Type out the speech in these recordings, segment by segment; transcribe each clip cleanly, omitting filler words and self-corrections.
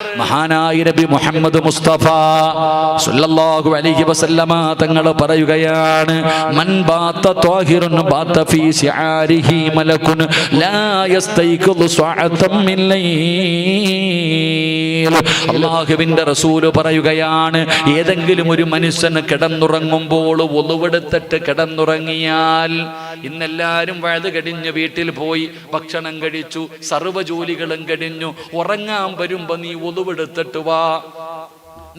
മഹാനായ നബി മുഹമ്മദ് മുസ്തഫ സല്ലല്ലാഹു അലൈഹി വസല്ലമ തങ്ങൾ പറയുകയാണ്, മൻ ബാത ത്വാഹിറുൻ ബാത ഫീ ശിആരിഹി മലകുൻ ലാ യസ്തൈഖുദു സഅതം മിൻ ലൈൽ. അല്ലാഹുവിന്റെ റസൂൽ പറയുകയാണ്, ഏതെങ്കിലും ഒരു മനുഷ്യൻ കിടന്നുറങ്ങുമ്പോൾ ഒളുവെടുത്തിട്ട് കിടന്നുറങ്ങിയാൽ, ഇന്നെല്ലാവരും വഴുത് കഴിഞ്ഞ് വീട്ടിൽ പോയി ഭക്ഷണം കഴിച്ചു, സർവ്വ ജോലികളും കഴിഞ്ഞു, ഉറങ്ങാൻ വരുമ്പോ നീ ഒളുവെടുത്തിട്ട് വാ,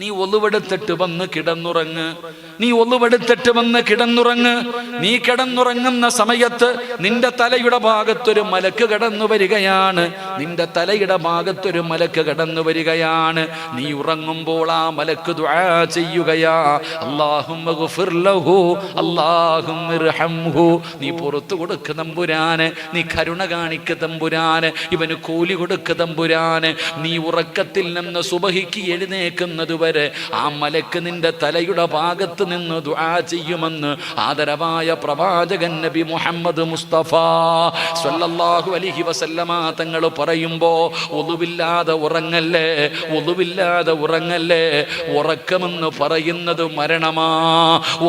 നീ ഒളുവെടുത്തിട്ട് വന്ന് കിടന്നുറങ്ങ്, നീ ഒളുവെടുത്തിട്ട് വന്ന് കിടന്നുറങ്ങ്. നീ കിടന്നുറങ്ങുന്ന സമയത്ത് നിന്റെ തലയുടെ ഭാഗത്തൊരു മലക്ക് കടന്നു വരികയാണ്, നിന്റെ തലയുടെ ഭാഗത്തൊരു മലക്ക് കടന്നു വരികയാണ്. നീ ഉറങ്ങുമ്പോൾ ആ മലക്ക് ദുആ ചെയ്യുകയാ, അല്ലാഹുമ്മ ഗുഫിർ ലഹു അല്ലാഹുമ്മ ഇർഹംഹു. നീ പുറത്തു കൊടുക്ക് തമ്പുരാന്, നീ കരുണ കാണിക്ക് തമ്പുരാന്, ഇവന് കൂലി കൊടുക്ക് തമ്പുരാന്. നീ ഉറക്കത്തിൽ നിന്ന് സുബഹിക്ക് എഴുന്നേക്കുന്നത് വരെ ആ മലക്ക് നിന്റെ തലയുടെ ഭാഗത്ത് നിന്ന് ദുആ ചെയ്യുമെന്ന് ആദരവായ പ്രവാചകൻ നബി മുഹമ്മദ് മുസ്തഫ സല്ലല്ലാഹു അലൈഹി വസല്ലമ തങ്ങൾ പറയുമ്പോ, ഒളുവില്ലാതെ ഉറങ്ങല്ലേ, ഒളുവില്ലാതെ ഉറങ്ങല്ലേ. ഉറക്കമെന്ന് പറയുന്നത് മരണമാ,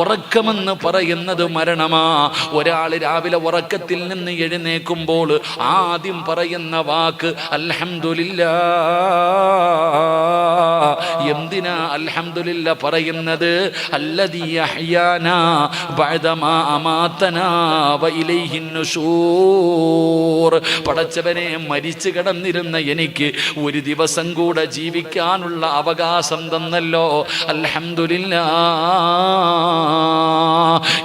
ഉറക്കമെന്ന് പറയുന്നത് മരണമാ. ഒരാൾ രാവിലെ ഉറക്കത്തിൽ നിന്ന് എഴുന്നേൽക്കുമ്പോൾ ആദ്യം പറയുന്ന വാക്ക് അൽഹംദുലില്ലാഹ്. എന്തിനാ അൽഹംദുലില്ലാഹ് പറയുന്നത്? അല്ലദീ അഹ്യാനാ ബഅദമാ അമാതനാ വ ഇലൈഹിൻ നുശൂർ. പടച്ചവനെ, മരിച്ചു കിടന്നിരുന്ന എനിക്ക് ഒരു ദിവസം കൂടെ ജീവിക്കാനുള്ള അവകാശം തന്നല്ലോ, അൽഹംദുലില്ലാഹ്.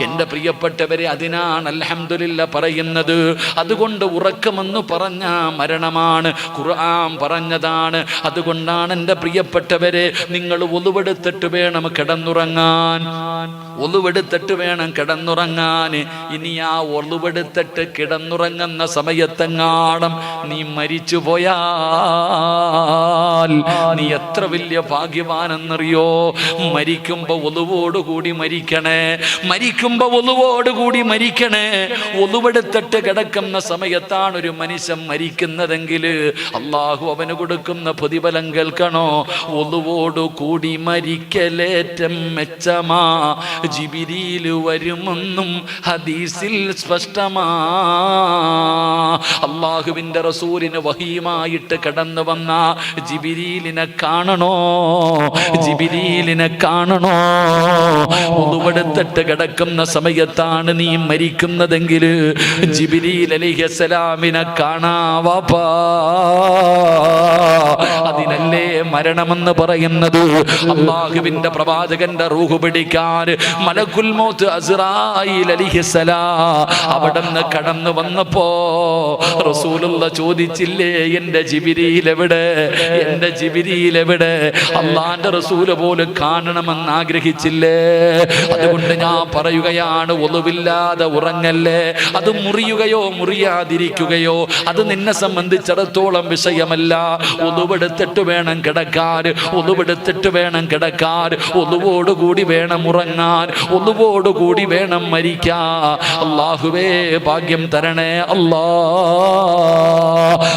എൻ്റെ പ്രിയപ്പെട്ടവരെ, അതിനാണ് അൽഹംദുലില്ലാഹ് പറയുന്നത്. അതുകൊണ്ട് ഉറക്കമെന്ന് പറഞ്ഞാ മരണമാണ്, ഖുർആൻ പറഞ്ഞതാണ്. അതുകൊണ്ടാണ് എൻ്റെ പ്രിയപ്പെട്ടവരെ, നിങ്ങൾ ഒളുവെടുത്തിട്ട് വേണം കിടന്നുറങ്ങാൻ, ഒളുവെടുത്തിട്ട് വേണം കിടന്നുറങ്ങാൻ. ഇനി ആ ഒളുവെടുത്തിട്ട് കിടന്നുറങ്ങുന്ന സമയത്തെങ്ങാണം നീ മരിച്ചു പോയാൽ നീ എത്ര വലിയ ഭാഗ്യവാനെന്നറിയോ. മരിക്കുമ്പോ ഒളുവോടുകൂടി മരിക്കണേ, മരിക്കുമ്പോ ഒളുവോടുകൂടി മരിക്കണേ. ഒളുവെടുത്തിട്ട് കിടക്കുന്ന സമയത്താണ് ഒരു മനുഷ്യൻ മരിക്കുന്നതെങ്കിൽ അള്ളാഹു അവന് കൊടുക്കുന്ന പ്രതിഫലം കേൾക്കണോ? ഒളുവോടുകൂടി മരിക്കലേറ്റം മെച്ചമാ, ജിബിരിയിൽ വരുമെന്നും ഹദീസിൽ സ്പഷ്ടമാ. അള്ളാഹുവിന്റെ റസൂലിന് വഹീമായിട്ട് കടന്നു വന്ന ജിബിരീലിനെ കാണണോ? ജിബിരീലിനെ കാണണോ? ഒളുവെടുത്തിട്ട് കിടക്കുന്ന സമയത്താണ് നീ മരിക്കുന്നതെങ്കിൽ ജിബിരീൽ അലൈഹിസ്സലാമിനെ കാണാവാ. അതിനല്ലേ മരണമെന്ന് പറയുന്നത്. അല്ലാഹുവിന്റെ പ്രവാചകന്റെ റൂഹ് പിടിക്കാൻ മലക്കുൽ മൗത്ത് അസ്റായീൽ അലൈഹിസ്സലാം അവിടുന്ന് കടന്നു വന്നപ്പോ റസൂലുള്ളാഹ് ചോദിച്ചില്ലേ, എന്റെ ജിബ്രീൽ എവിടെ, എന്റെ ജിബ്രീൽ എവിടെ? അല്ലാഹുവിന്റെ റസൂൽ പോലും കാണണമെന്ന് ആഗ്രഹിച്ചില്ലേ? അതുകൊണ്ട് ഞാൻ പറയുകയാണ്, ഒളുവില്ലാതെ ഉറങ്ങല്ലേ. അത് മുറിയുകയോ മുറിയാതിരിക്കുകയോ അത് നിന്നെ സംബന്ധിച്ചിടത്തോളം വിഷയമല്ല. ഒളുവെടുത്തിട്ട് വേണം കിടക്കാൻ, ഒളുവെടുത്തിട്ട് വേണം കിടക്കാൻ, ഒളുവോടുകൂടി വേണം ഉറങ്ങാൻ, ഒളുവോടുകൂടി വേണം മരിക്കാൻ. അല്ലാഹുവേ, ഭാഗ്യം തരണേ അല്ലാ.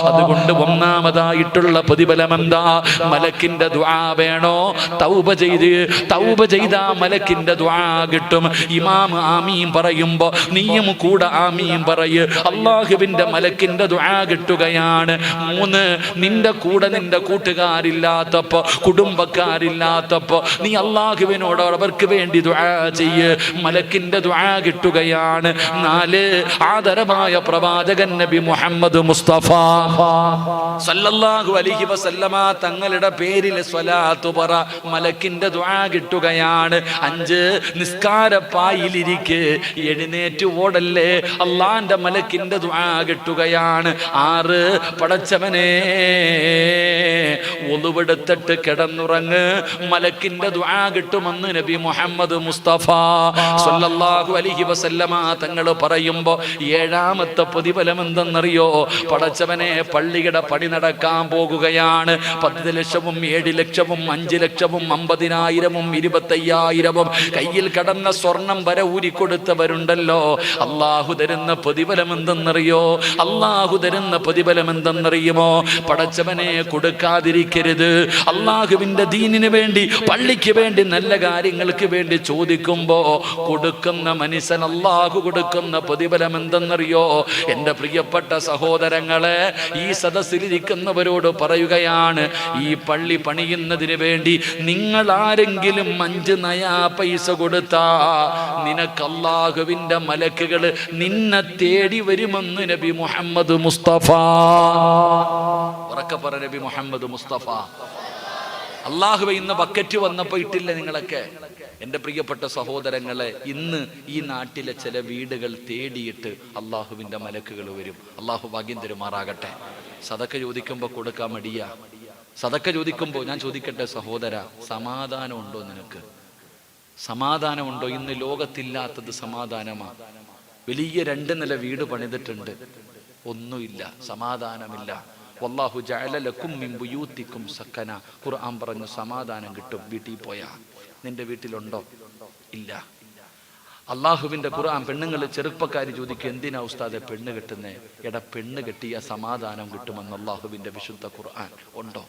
അതുകൊണ്ട് ഒന്നാമതായിട്ടുള്ള പ്രതിഫലം എന്താ? മലക്കിന്റെ ദുആ വേണോ? തൗബ ചെയ്താ മലക്കിന്റെ ദുആ കിട്ടും. ഇമാം ആമീൻ പറയുമ്പോ നീയും കൂടെ ആമീൻ പറയ്. അല്ലാഹുവിന്റെ മലക്കിന്റെ ദുആ കിട്ടുകയാണ്. 3, നിന്റെ കൂടെ നിന്റെ കൂട്ടുകാരില്ലാത്തപ്പോ, കുടുംബക്കാരില്ലാത്തപ്പോ നീ അല്ലാഹുവിനോട് അവർക്ക് വേണ്ടി ദുആ ചെയ്യ്, മലക്കിന്റെ ദുആ കിട്ടുകയാണ്. 4, ആദരമായ പ്രവാചകൻ നബി മുഹമ്മദ് മുസ്തഫ സല്ലല്ലാഹു അലൈഹി വസല്ലമ തങ്ങളുടെ പേരിൽ സ്വലാത്ത് പറ, മലക്കിന്റെ ദുആ കിട്ടുകയാണ്. 5, നിസ്കാരപ്പായിലിരിക്ക്, എഴുന്നേറ്റ് ഓടല്ലേ, അള്ളാന്റെ മലക്കിന്റെ ദുആ കിട്ടുകയാണ്. 6, പടച്ചവനെ, ഒളുവെടുത്തിട്ട് കിടന്നുറങ്ങ്, മലക്കിന്റെ ദുആ കിട്ടുമെന്ന് നബി മുഹമ്മദ് മുസ്തഫ സല്ലല്ലാഹു അലൈഹി വസല്ലമ തങ്ങൾ പറയുമ്പോ 7ാമത്തെ പ്രതിഫലം എന്തെന്നറിയോ? പടച്ചവനെ, പള്ളിയുടെ പണി നടക്കാൻ പോകുകയാണ്, 10 ലക്ഷവും 7 ലക്ഷവും 5 ലക്ഷവും 50,000-ഉം 25,000-ഉം കയ്യിൽ കടന്ന സ്വർണം വരെ ഊരിക്കൊടുത്തവരുണ്ടല്ലോ. അള്ളാഹു തരുന്ന പ്രതിഫലം എന്തെന്നറിയോ? അള്ളാഹു തരുന്ന പ്രതിഫലം എന്തെന്നറിയുമോ? പടച്ചവനെ കൊടുക്കാതിരിക്കരുത്. അള്ളാഹുവിന്റെ ദീനിന് വേണ്ടി, പള്ളിക്ക് വേണ്ടി, നല്ല കാര്യങ്ങൾക്ക് വേണ്ടി ചോദിക്കുമ്പോ കൊടുക്കുന്ന മനുഷ്യൻ അള്ളാഹു കൊടുക്കുന്ന പ്രതിഫലം എന്തെന്നറിയോ? എൻ്റെ പ്രിയപ്പെട്ട സഹോദരങ്ങളെ, ഈ സദസ്സിലിരിക്കുന്നവരോട് പറയുകയാണ്, ഈ പള്ളി പണിയുന്നതിന് വേണ്ടി നിങ്ങൾ ആരെങ്കിലും 5 നയാ പൈസ കൊടുത്താ നിനക്ക് അല്ലാഹുവിന്റെ മലക്കുകൾ നിന്നെ തേടി വരുമെന്ന് നബി മുഹമ്മദ് മുസ്തഫ. ഉറക്കെ പറ, നബി മുഹമ്മദ് മുസ്തഫ. അല്ലാഹുവേ, ഇന്ന് ബക്കറ്റ് വന്നപ്പോ ഇട്ടില്ല നിങ്ങളൊക്കെ? എൻ്റെ പ്രിയപ്പെട്ട സഹോദരങ്ങളെ, ഇന്ന് ഈ നാട്ടിലെ ചില വീടുകൾ തേടിയിട്ട് അള്ളാഹുവിൻ്റെ മലക്കുകൾ വരും. അള്ളാഹു ഭാഗ്യം തരുമാറാകട്ടെ. സദക്ക ചോദിക്കുമ്പോൾ കൊടുക്കാൻ മടിയാ. സദക്ക ചോദിക്കുമ്പോൾ ഞാൻ ചോദിക്കട്ടെ സഹോദര, സമാധാനമുണ്ടോ നിനക്ക്? സമാധാനമുണ്ടോ? ഇന്ന് ലോകത്തില്ലാത്തത് സമാധാനമാ. വലിയ 2 നില വീട് പണിതിട്ടുണ്ട്, ഒന്നുമില്ല, സമാധാനമില്ല. വല്ലാഹു ജഅല ലക്കും മിൻ ബുയൂത്തിക്കും സക്കന. ഖുർആൻ പറഞ്ഞു സമാധാനം കിട്ടും വീട്ടിൽ പോയാ. നിന്റെ വീട്ടിലുണ്ടോ? ഇല്ല. അള്ളാഹുവിന്റെ ഖുർആൻ പെണ്ണുങ്ങൾ, ചെറുപ്പക്കാർ ചോദിക്കും, എന്തിനാ ഉസ്താദെ പെണ്ണ് കെട്ടുന്നേ? എടാ, പെണ്ണ് കെട്ടിയ സമാധാനം കിട്ടുമെന്ന് അള്ളാഹുവിന്റെ വിശുദ്ധ ഖുർആൻ. ഉണ്ടോ?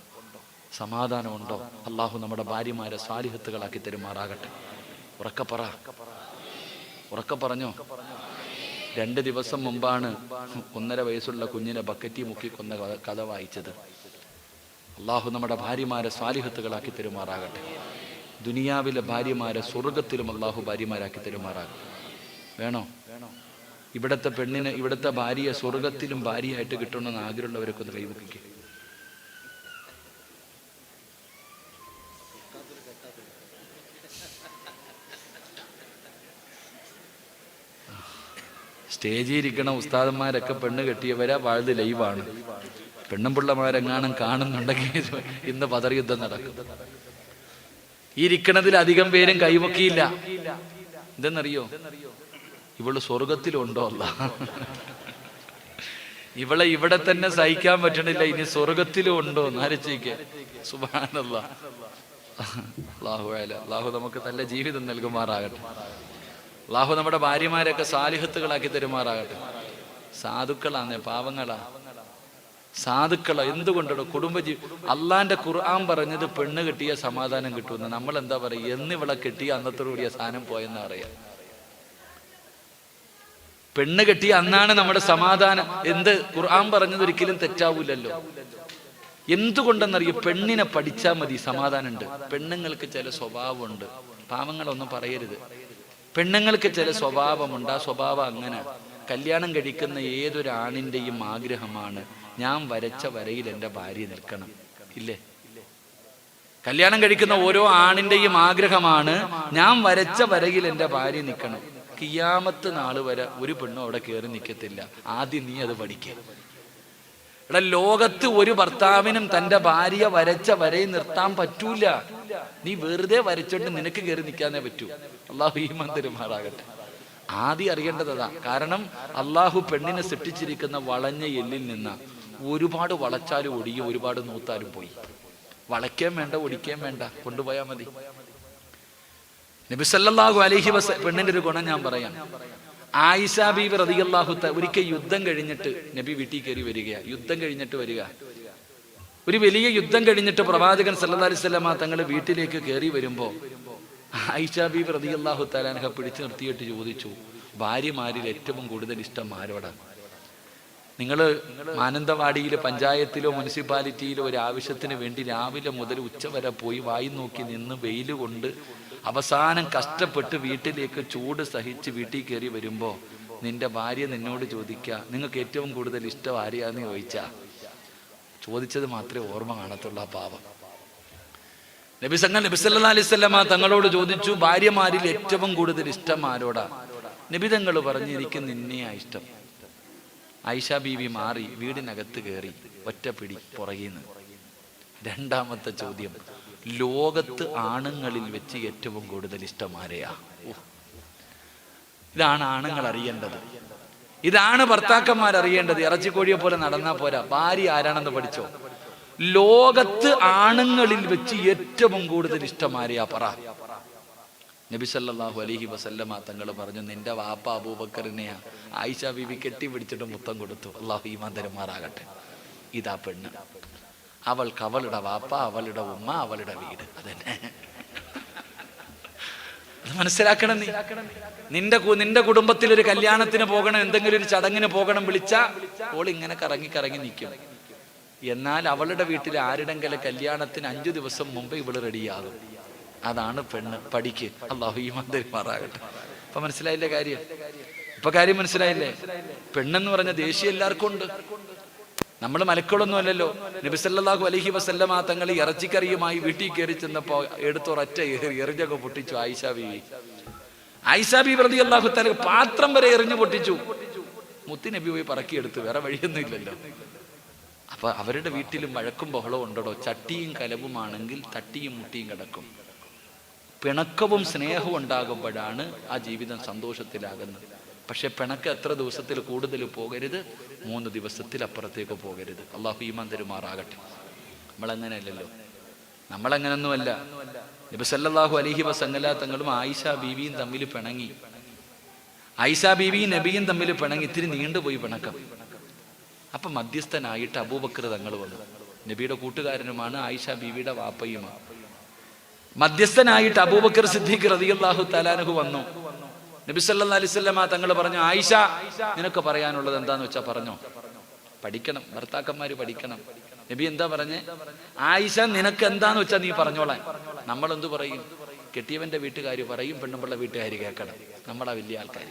സമാധാനമുണ്ടോ? അള്ളാഹു നമ്മുടെ ഭാര്യമാരെ സാലിഹത്തുകളാക്കി തരുമാറാകട്ടെ. ഉറക്കെ പറ, ഉറക്കെ പറഞ്ഞോ. 2 ദിവസം മുമ്പാണ് 1.5 വയസ്സുള്ള കുഞ്ഞിനെ ബക്കറ്റി മുക്കി കൊന്ന കഥ വായിച്ചത്. അള്ളാഹു നമ്മുടെ ഭാര്യമാരെ സാലിഹത്തുകളാക്കി തരുമാറാകട്ടെ. ദുനിയാവിലെ ഭാര്യമാരെ സ്വർഗത്തിലും അള്ളാഹു ഭാര്യമാരാക്കി തരുമാറാകട്ടെ. വേണോ? ഇവിടുത്തെ പെണ്ണിന്, ഇവിടുത്തെ ഭാര്യയെ സ്വർഗത്തിലും ഭാര്യയായിട്ട് കിട്ടണമെന്ന് ആഗ്രഹമുള്ളവരൊക്കെ ഒന്ന് കൈവക്കിക്കുക. സ്റ്റേജിൽ ഇരിക്കണ ഉസ്താദന്മാരൊക്കെ പെണ്ണ് കെട്ടിയവരാ. വാഴ്ത് ലൈവാണ്. പെണ്ണും പിള്ളമാരെങ്ങാനും കാണുന്നുണ്ടെങ്കിൽ ഇന്ന് പതർ യുദ്ധം നടക്കും. ഈ ഇരിക്കണതിൽ അധികം പേരും കൈവക്കിയില്ല. എന്തെന്നറിയോ? ഇവള് സ്വർഗത്തിലുണ്ടോ? അല്ല, ഇവളെ ഇവിടെ തന്നെ സഹിക്കാൻ പറ്റണില്ല, ഇനി സ്വർഗത്തിലും ഉണ്ടോ എന്ന് ആലോചിക്കുക. സുബ്ഹാനല്ലാഹ്. അല്ലാഹു നമുക്ക് നല്ല ജീവിതം നൽകുമാറാകട്ടെ. അല്ലാഹു നമ്മുടെ ഭാര്യമാരെയൊക്കെ സാലിഹത്തുകളാക്കി തരുമാറാകട്ടെ. സാധുക്കളാണ്, പാവങ്ങളാ, സാധുക്കളാ. എന്തുകൊണ്ടോ? അള്ളാന്റെ ഖുർആൻ പറഞ്ഞത് പെണ്ണ് കെട്ടിയ സമാധാനം കിട്ടുമെന്ന്. നമ്മൾ എന്താ പറയുക? എന്നിവളെ കെട്ടിയ അന്നത്തോടുകൂടിയ സാധനം പോയെന്നാ പറയാ. പെണ്ണ് കെട്ടിയ അന്നാണ് നമ്മുടെ സമാധാനം. എന്ത് ഖുർആൻ പറഞ്ഞത് ഒരിക്കലും തെറ്റാവൂലല്ലോ. എന്തുകൊണ്ടെന്നറിയോ? പെണ്ണിനെ പഠിച്ചാൽ മതി, സമാധാനം ഉണ്ട്. പെണ്ണുങ്ങൾക്ക് ചില സ്വഭാവമുണ്ട്, പാവങ്ങളൊന്നും പറയരുത്. പെണ്ണുങ്ങൾക്ക് ചില സ്വഭാവമുണ്ട്. ആ സ്വഭാവം അങ്ങനെ. കല്യാണം കഴിക്കുന്ന ഏതൊരു ആണിൻ്റെയും ആഗ്രഹമാണ്, ഞാൻ വരച്ച വരയിൽ എൻ്റെ ഭാര്യ നിൽക്കണം. ഇല്ലേ? കല്യാണം കഴിക്കുന്ന ഓരോ ആണിൻ്റെയും ആഗ്രഹമാണ്, ഞാൻ വരച്ച വരയിൽ എൻ്റെ ഭാര്യ നിൽക്കണം. ഖിയാമത്ത് നാള് വരെ ഒരു പെണ്ണും അവിടെ കയറി നിൽക്കത്തില്ല. ആദ്യം നീ അത് പഠിക്കുക. എടാ, ലോകത്ത് ഒരു ഭർത്താവിനും തൻ്റെ ഭാര്യ വരച്ച വരയിൽ നിർത്താൻ പറ്റൂല. നീ വെറുതെ വരച്ചോണ്ട് നിനക്ക് കയറി നിൽക്കാനേ പറ്റൂ. അള്ളാഹു ഈമാൻ തരുമാറാകട്ടെ. ആദ്യം അറിയേണ്ടതാ. കാരണം അള്ളാഹു പെണ്ണിനെ സൃഷ്ടിച്ചിരിക്കുന്ന വളഞ്ഞ എല്ലിൽ നിന്ന് ഒരുപാട് വളച്ചാലും ഒടിയും, ഒരുപാട് നൂത്താലും പോയി. വളയ്ക്കാൻ വേണ്ട, ഒടിക്കാൻ വേണ്ട, കൊണ്ടുപോയാൽ മതി. നബി സല്ലല്ലാഹു അലൈഹി വസല്ലം പെണ്ണിന്റെ ഒരു ഗുണം ഞാൻ പറയാം. ആയിഷ ബീവി റളിയല്ലാഹു തആല ഒരിക്കൽ യുദ്ധം കഴിഞ്ഞിട്ട് നബി വീട്ടിൽ കയറി വരികയാണ്. യുദ്ധം കഴിഞ്ഞിട്ട് വരിക. ഒരു വലിയ യുദ്ധം കഴിഞ്ഞിട്ട് പ്രവാചകൻ സല്ലല്ലാഹു അലൈഹി വസല്ലമ തങ്ങൾ വീട്ടിലേക്ക് കയറി വരുമ്പോൾ ആയിഷ ബീവി റളിയല്ലാഹു തആല അൻഹ പിടിച്ചു നിർത്തിയിട്ട് ചോദിച്ചു, ഭാര്യമാരിൽ ഏറ്റവും കൂടുതൽ ഇഷ്ടം ആരോടാണ്? നിങ്ങൾ മാനന്തവാടിയിലെ പഞ്ചായത്തിലോ മുനിസിപ്പാലിറ്റിയിലോ ഒരു ആവശ്യത്തിന് വേണ്ടി രാവിലെ മുതൽ ഉച്ച വരെ പോയി വായി നോക്കി നിന്ന് വെയിൽ കൊണ്ട് അവസാനം കഷ്ടപ്പെട്ട് വീട്ടിലേക്ക് ചൂട് സഹിച്ച് വീട്ടിൽ കയറി വരുമ്പോൾ നിന്റെ ഭാര്യ നിന്നോട് ചോദിക്കുക, നിങ്ങൾക്ക് ഏറ്റവും കൂടുതൽ ഇഷ്ടം ആരെയാന്ന് ചോദിച്ചാ ചോദിച്ചത് മാത്രമേ ഓർമ്മ കാണത്തുള്ളൂ. ആ പാവം നബി സല്ലല്ലാഹു അലൈഹി വസല്ലമ തങ്ങളോട് ചോദിച്ചു, ഭാര്യമാരിൽ ഏറ്റവും കൂടുതൽ ഇഷ്ടം ആരോടാ? നബി തങ്ങൾ പറഞ്ഞു, എനിക്ക് നിന്നെയാ ഇഷ്ടം. ആയിഷ ബീവി മാറി വീടിനകത്ത് കയറി ഒറ്റപ്പിടി പുറകിന്ന്. രണ്ടാമത്തെ ചോദ്യം, ലോകത്ത് ആണുങ്ങളിൽ വെച്ച് ഏറ്റവും കൂടുതൽ ഇഷ്ടം ആരെയാ? ഇതാണ് ആണുങ്ങൾ അറിയേണ്ടത്. ഇതാണ് ഭർത്താക്കന്മാർ അറിയേണ്ടത്. ഇറച്ചിക്കോഴിയെ പോലെ നടന്നാ പോരാ, ഭാര്യ ആരാണെന്ന് പഠിച്ചോ. ലോകത്ത് ആണുങ്ങളിൽ വെച്ച് ഏറ്റവും കൂടുതൽ ഇഷ്ടം ആരെയാ പറ? നബി സല്ലല്ലാഹു അലൈഹി വസല്ലമ തങ്ങൾ പറഞ്ഞു, നിന്റെ വാപ്പ അബൂബക്കറിനെയാ ആയിഷ ബീവി കെട്ടിപ്പിടിച്ചിട്ട് മുത്തം കൊടുത്തു. അള്ളാഹു ഈമാൻ തരുമാറാകട്ടെ. ഇതാ പെണ്ണ്. അവൾക്ക് അവളുടെ വാപ്പ, അവളുടെ ഉമ്മ, അവളുടെ വീട്. അതന്നെ അത് മനസ്സിലാക്കണം. നിന്റെ കുടുംബത്തിൽ ഒരു കല്യാണത്തിന് പോകണം, എന്തെങ്കിലും ഒരു ചടങ്ങിന് പോകണം, വിളിച്ചാ ഓൾ ഇങ്ങനെ കറങ്ങി നിൽക്കും. എന്നാൽ അവളുടെ വീട്ടിൽ ആരുടെങ്കിലും കല്യാണത്തിന് 5 ദിവസം മുമ്പ് ഇവള് റെഡിയാകും. അതാണ് പെണ്ണ്. പഠിക്ക്. അല്ലാഹു ഈമാൻ തരുമാറാകട്ടെ. ഇപ്പൊ മനസ്സിലായില്ലേ കാര്യം? ഇപ്പൊ കാര്യം മനസ്സിലായില്ലേ? പെണ്ണെന്ന് പറഞ്ഞ ദേഷ്യം എല്ലാവർക്കും ഉണ്ട്. നമ്മൾ മലക്കളൊന്നും അല്ലല്ലോ. നബി സല്ലല്ലാഹു അലൈഹി വസല്ലമ തങ്ങൾ ഇറച്ചിക്കറിയുമായി വീട്ടിൽ കയറി ചെന്നപ്പോ എടുത്തൊരൊറ്റ എറിഞ്ഞൊക്കെ പൊട്ടിച്ചു ആയിഷ ബീവി. ആയിഷ ബീവി റളിയല്ലാഹു തആല പാത്രം വരെ എറിഞ്ഞു പൊട്ടിച്ചു. മുത്തി നബി പോയി പറക്കിയെടുത്തു. വേറെ വഴിയൊന്നും ഇല്ലല്ലോ. അപ്പൊ അവരുടെ വീട്ടിലും വഴക്കും ബഹളവും ഉണ്ടോ? ചട്ടിയും കലവുമാണെങ്കിൽ തട്ടിയും മുട്ടിയും കിടക്കും. പിണക്കവും സ്നേഹവും ഉണ്ടാകുമ്പോഴാണ് ആ ജീവിതം സന്തോഷത്തിലാകുന്നത്. പക്ഷെ പിണക്ക് എത്ര ദിവസത്തിൽ കൂടുതൽ പോകരുത്? 3 ദിവസത്തിൽ അപ്പുറത്തേക്ക് പോകരുത്. അള്ളാഹു ഈമാൻ തരുമാറാകട്ടെ. നമ്മളങ്ങനെയല്ലല്ലോ. നമ്മളങ്ങനൊന്നുമല്ല. നബി സല്ലല്ലാഹു അലൈഹി വസല്ലമ തങ്ങളും ആയിഷ ബീവിയും തമ്മിൽ പിണങ്ങി. ആയിഷ ബീവിയും നബിയും തമ്മിൽ പിണങ്ങി. ഇത്തിരി നീണ്ടുപോയി പിണക്കം. അപ്പൊ മധ്യസ്ഥനായിട്ട് അബൂബക്കർ തങ്ങൾ വന്നു. നബിയുടെ കൂട്ടുകാരനുമാണ്, ആയിഷ ബീവിയുടെ വാപ്പയുമാണ്. മധ്യസ്ഥനായിട്ട് അബൂബക്കർ സിദ്ദീഖ് റളിയല്ലാഹു തആല അൻഹു വന്നു. നബി സല്ലല്ലാഹു അലൈഹി വസല്ലമ തങ്ങൾ പറഞ്ഞു, ആയിഷ നിനക്ക് പറയാനുള്ളത് എന്താന്ന് വെച്ചാ പറഞ്ഞോ. പഠിക്കണം, ഭർത്താക്കന്മാര് പഠിക്കണം. നബി എന്താ പറഞ്ഞേ? ആയിഷ നിനക്ക് എന്താന്ന് വെച്ചാ നീ പറഞ്ഞോളാൻ. നമ്മൾ എന്തു പറയും? കെട്ടിയവന്റെ വീട്ടുകാർ പറയും, പെണ്ണുമ്പിള്ള വീട്ടുകാർ കേൾക്കണം. നമ്മളാ വലിയ ആൾക്കാർ.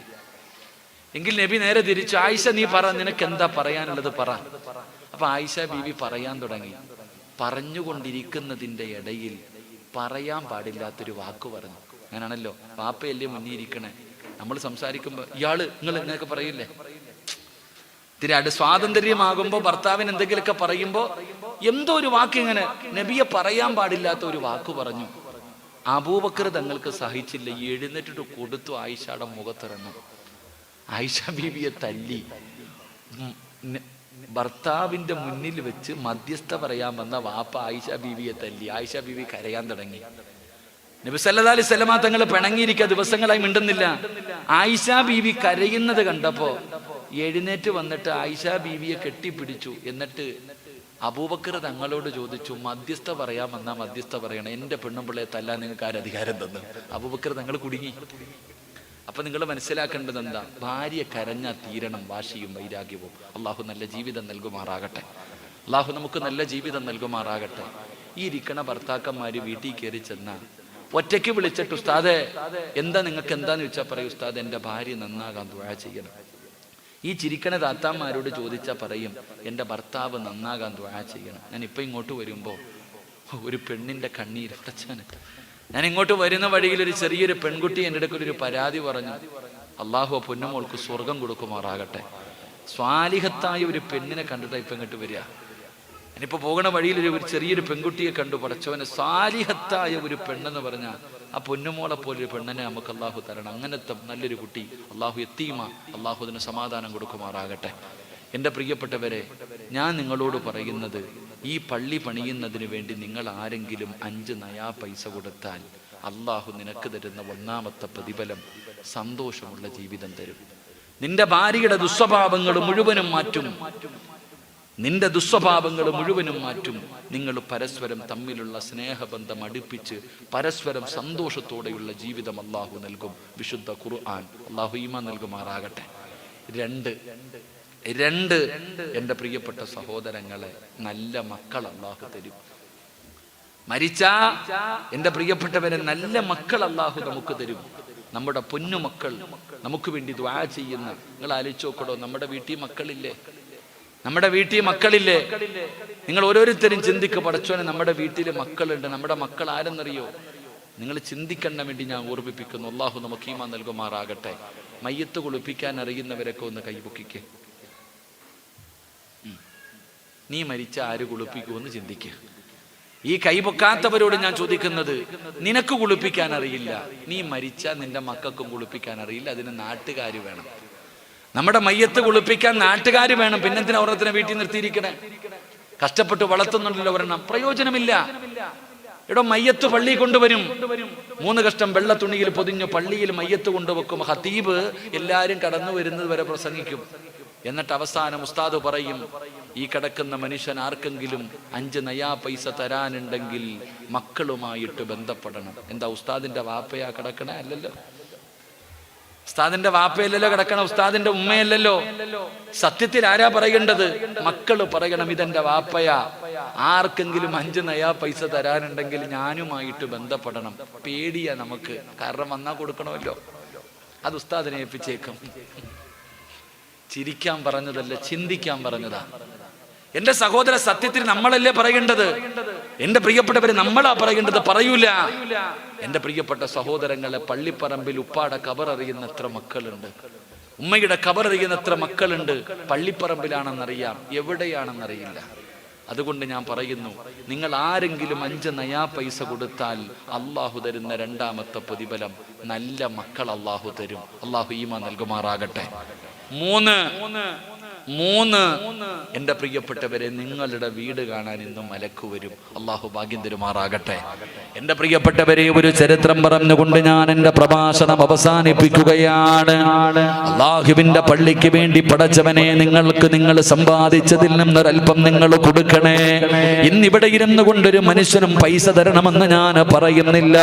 എങ്കിൽ നബി നേരെ തിരിച്ചു, ആയിഷ നീ പറ, നിനക്ക് എന്താ പറയാനുള്ളത് പറ. അപ്പൊ ആയിഷ ബീവി പറയാൻ തുടങ്ങി. പറഞ്ഞുകൊണ്ടിരിക്കുന്നതിന്റെ ഇടയിൽ പറയാൻ പാടില്ലാത്തൊരു വാക്ക് പറഞ്ഞു. അങ്ങനാണല്ലോ, വാപ്പയല്ലേ മുന്നിരിക്കണേ. നമ്മൾ സംസാരിക്കുമ്പോ ഇയാള് നിങ്ങൾ എന്നൊക്കെ പറയില്ലേ? ഇത്തിരി സ്വാതന്ത്ര്യമാകുമ്പോ ഭർത്താവിന് എന്തെങ്കിലുമൊക്കെ പറയുമ്പോ എന്തോ ഒരു വാക്ക് ഇങ്ങനെ നബിയെ പറയാൻ പാടില്ലാത്ത ഒരു വാക്ക് പറഞ്ഞു. അബൂബക്കർ തങ്ങൾക്ക് സഹിച്ചില്ല. എഴുന്നേറ്റിട്ട് കൊടുത്തു ആയിഷയുടെ മുഖത്തിറങ്ങും. ആയിഷ ബീവിയെ തല്ലി. ഭർത്താവിന്റെ മുന്നിൽ വെച്ച് മധ്യസ്ഥ പറയാൻ വന്ന വാപ്പ ആയിഷ ബീവിയെ തല്ലി. ആയിഷ ബീവി കരയാൻ തുടങ്ങി. നബി സല്ലല്ലാഹു അലൈഹി വസല്ലമ തങ്ങൾ പിണങ്ങിയിരിക്കുക, ദിവസങ്ങളായി മിണ്ടുന്നില്ല. ആയിഷ ബീവി കരയുന്നത് കണ്ടപ്പോ എഴുന്നേറ്റ് വന്നിട്ട് ആയിഷ ബീവിയെ കെട്ടിപ്പിടിച്ചു. എന്നിട്ട് അബൂബക്കർ തങ്ങളോട് ചോദിച്ചു, മധ്യസ്ഥ പറയാൻ വന്നാ മധ്യസ്ഥ പറയണം, എന്റെ പെണ്ണുമ്പിള്ളയെ തല്ലാൻ നിങ്ങൾക്ക് ആരധികാരം തന്നു? അബൂബക്കർ തങ്ങൾ കുടുങ്ങി. അപ്പൊ നിങ്ങൾ മനസ്സിലാക്കേണ്ടത് എന്താ? ഭാര്യ കരഞ്ഞാ തീരണം വാശിയും വൈരാഗ്യവും. അള്ളാഹു നല്ല ജീവിതം നൽകുമാറാകട്ടെ. അള്ളാഹു നമുക്ക് നല്ല ജീവിതം നൽകുമാറാകട്ടെ. ഈ ഇരിക്കണ ഭർത്താക്കന്മാര് വീട്ടിൽ കയറി ചെന്ന ഒറ്റയ്ക്ക് വിളിച്ചിട്ട്, ഉസ്താദെ എന്താ നിങ്ങൾക്ക് എന്താന്ന് ചോദിച്ചാൽ പറയും, ഉസ്താദ് എന്റെ ഭാര്യ നന്നാകാൻ ദുആ ചെയ്യണം. ഈ ചിരിക്കണ താത്താന്മാരോട് ചോദിച്ചാൽ പറയും, എൻ്റെ ഭർത്താവ് നന്നാകാൻ ദുആ ചെയ്യണം. ഞാൻ ഇപ്പം ഇങ്ങോട്ട് വരുമ്പോൾ ഒരു പെണ്ണിൻ്റെ കണ്ണീര് പടച്ചവനെ. ഞാൻ ഇങ്ങോട്ട് വരുന്ന വഴിയിൽ ഒരു ചെറിയൊരു പെൺകുട്ടി എൻ്റെ അടുക്കൽ ഒരു പരാതി പറഞ്ഞു. അള്ളാഹു ആ പൊന്നുമോൾക്ക് സ്വർഗം കൊടുക്കുമാറാകട്ടെ. സ്വാലിഹത്തായ ഒരു പെണ്ണിനെ കണ്ടിട്ടാണ് ഇപ്പം ഇങ്ങോട്ട് വരിക. ഞാനിപ്പോൾ പോകുന്ന വഴിയിൽ ഒരു ചെറിയൊരു പെൺകുട്ടിയെ കണ്ടു. പടച്ചവനെ, സ്വാലിഹത്തായ ഒരു പെണ്ണെന്ന് പറഞ്ഞാൽ ആ പൊന്നുമോളെ പോലൊരു പെണ്ണിനെ നമുക്ക് അള്ളാഹു തരണം. അങ്ങനത്തെ നല്ലൊരു കുട്ടി അള്ളാഹു എത്തീമ, അള്ളാഹു അതിന് സമാധാനം കൊടുക്കുമാറാകട്ടെ. എൻ്റെ പ്രിയപ്പെട്ടവരെ, ഞാൻ നിങ്ങളോട് പറയുന്നത്, ഈ പള്ളി പണിയുന്നതിന് വേണ്ടി നിങ്ങൾ ആരെങ്കിലും 5 നയാ പൈസ കൊടുത്താൽ അള്ളാഹു നിനക്ക് തരുന്ന ഒന്നാമത്തെ പ്രതിഫലം സന്തോഷമുള്ള ജീവിതം തരും. നിന്റെ ഭാര്യയുടെ ദുസ്വഭാവങ്ങൾ മുഴുവനും മാറ്റും. നിന്റെ ദുസ്വഭാവങ്ങൾ മുഴുവനും മാറ്റും. നിങ്ങൾ പരസ്പരം തമ്മിലുള്ള സ്നേഹബന്ധം അടുപ്പിച്ച് പരസ്പരം സന്തോഷത്തോടെയുള്ള ജീവിതം അള്ളാഹു നൽകും. വിശുദ്ധ ഖുർആൻ. അള്ളാഹു ഈമാൻ നൽകുമാറാകട്ടെ. 2 എൻ്റെ പ്രിയപ്പെട്ട സഹോദരങ്ങളെ, നല്ല മക്കൾ അള്ളാഹു തരും. മരിച്ച എൻ്റെ പ്രിയപ്പെട്ടവരെ, നല്ല മക്കൾ അള്ളാഹു നമുക്ക് തരും. നമ്മുടെ പൊന്നുമക്കൾ, നമുക്ക് വേണ്ടി ദുആ ചെയ്യുന്ന. നിങ്ങൾ ആലോചിച്ച് നോക്കടോ, നമ്മുടെ വീട്ടിൽ മക്കളില്ലേ? നമ്മുടെ വീട്ടിൽ മക്കളില്ലേ? നിങ്ങൾ ഓരോരുത്തരും ചിന്തിക്കുക, പടച്ചോനെ നമ്മുടെ വീട്ടിൽ മക്കളുണ്ട്. നമ്മുടെ മക്കൾ ആരെന്നറിയോ? നിങ്ങൾ ചിന്തിക്കേണ്ട വേണ്ടി ഞാൻ ഓർമ്മിപ്പിക്കുന്നു. അള്ളാഹു നമുക്ക് ഈമാൻ നൽകുമാറാകട്ടെ. മയ്യത്ത് കുളിപ്പിക്കാൻ അറിയുന്നവരൊക്കെ ഒന്ന് കൈപൊക്കിക്കേ. നീ മരിച്ച ആര് കുളിപ്പിക്കുമെന്ന് ചിന്തിക്കുക. ഈ കൈപൊക്കാത്തവരോട് ഞാൻ ചോദിക്കുന്നത്, നിനക്ക് കുളിപ്പിക്കാൻ അറിയില്ല, നീ മരിച്ച നിന്റെ മക്കൾക്കും കുളിപ്പിക്കാൻ അറിയില്ല. അതിന് നാട്ടുകാർ വേണം. നമ്മുടെ മയ്യത്ത് കുളിപ്പിക്കാൻ നാട്ടുകാർ വേണം. പിന്നെന്തിനാ ഓരോരുത്തരെ വീട്ടിൽ നിർത്തിയിരിക്കണേ? കഷ്ടപ്പെട്ട് വളർത്തുന്നുണ്ടല്ലോ ഒരെണ്ണം, പ്രയോജനമില്ല. ഇവിടെ മയ്യത്ത് പള്ളി കൊണ്ടുവരും, 3 കഷ്ടം വെള്ള തുണിയിൽ പൊതിഞ്ഞു പള്ളിയിൽ മയ്യത്ത് കൊണ്ടുവെക്കും. ഖതീബ് എല്ലാവരും കടന്നു വരുന്നത് വരെ പ്രസംഗിക്കും. എന്നിട്ട് അവസാനം ഉസ്താദ് പറയും, ഈ കിടക്കുന്ന മനുഷ്യൻ ആർക്കെങ്കിലും 5 നയാ പൈസ തരാനുണ്ടെങ്കിൽ മക്കളുമായിട്ട് ബന്ധപ്പെടണം. എന്താ ഉസ്താദിന്റെ വാപ്പയാ കിടക്കണേ? അല്ലല്ലോ, ഉസ്താദിന്റെ വാപ്പയല്ലല്ലോ കിടക്കണം, ഉസ്താദിന്റെ ഉമ്മയല്ലല്ലോ. സത്യത്തിൽ ആരാ പറയേണ്ടത്? മക്കള് പറയണം, ഇതെന്റെ വാപ്പയാ, ആർക്കെങ്കിലും 5 നയാ പൈസ തരാനുണ്ടെങ്കിൽ ഞാനുമായിട്ട് ബന്ധപ്പെടണം. പേടിയാ നമുക്ക്, കാരണം വന്നാ കൊടുക്കണമല്ലോ. അത് ഉസ്താദിനെ ഏൽപ്പിച്ചേക്കും. ചിരിക്കാൻ പറഞ്ഞതല്ല, ചിന്തിക്കാൻ പറഞ്ഞതാ. എന്റെ സഹോദര, സത്യത്തിൽ നമ്മളല്ലേ പറയേണ്ടത്? എന്റെ പ്രിയപ്പെട്ടവരെ, നമ്മളാ പറയേണ്ടത്, പറയൂല. എന്റെ പ്രിയപ്പെട്ട സഹോദരങ്ങളെ, പള്ളിപ്പറമ്പിൽ ഉപ്പാടെ കബററിയുന്ന എത്ര മക്കളുണ്ട്, ഉമ്മയുടെ കബററിയുന്ന എത്ര മക്കളുണ്ട്. പള്ളിപ്പറമ്പിലാണെന്നറിയാം, എവിടെയാണെന്നറിയില്ല. അതുകൊണ്ട് ഞാൻ പറയുന്നു, നിങ്ങൾ ആരെങ്കിലും 5 നയാ പൈസ കൊടുത്താൽ അള്ളാഹു തരുന്ന 2ാമത്തെ പ്രതിഫലം നല്ല മക്കൾ അള്ളാഹു തരും. അള്ളാഹു ഈമാൻ നൽകുമാറാകട്ടെ. 3 എന്റെ പ്രിയപ്പെട്ടവരെ, നിങ്ങളുടെ വീട് കാണാൻ ഇന്നും മലക്ക് വരും. അള്ളാഹു ഭാഗ്യം തരുമാറാകട്ടെ. എന്റെ പ്രിയപ്പെട്ടവരെ, ഒരു ചരിത്രം പറഞ്ഞുകൊണ്ട് ഞാൻ എന്റെ പ്രഭാഷണം അവസാനിപ്പിക്കുകയാണ്. അള്ളാഹുവിന്റെ പള്ളിക്ക് വേണ്ടി പടച്ചവനെ, നിങ്ങൾക്ക് നിങ്ങൾ സമ്പാദിച്ചതിൽ നിന്നൊരൽപ്പം നിങ്ങൾ കൊടുക്കണേ. ഇന്നിവിടെ ഇരുന്നു കൊണ്ടൊരു മനുഷ്യനും പൈസ തരണമെന്ന് ഞാൻ പറയുന്നില്ല.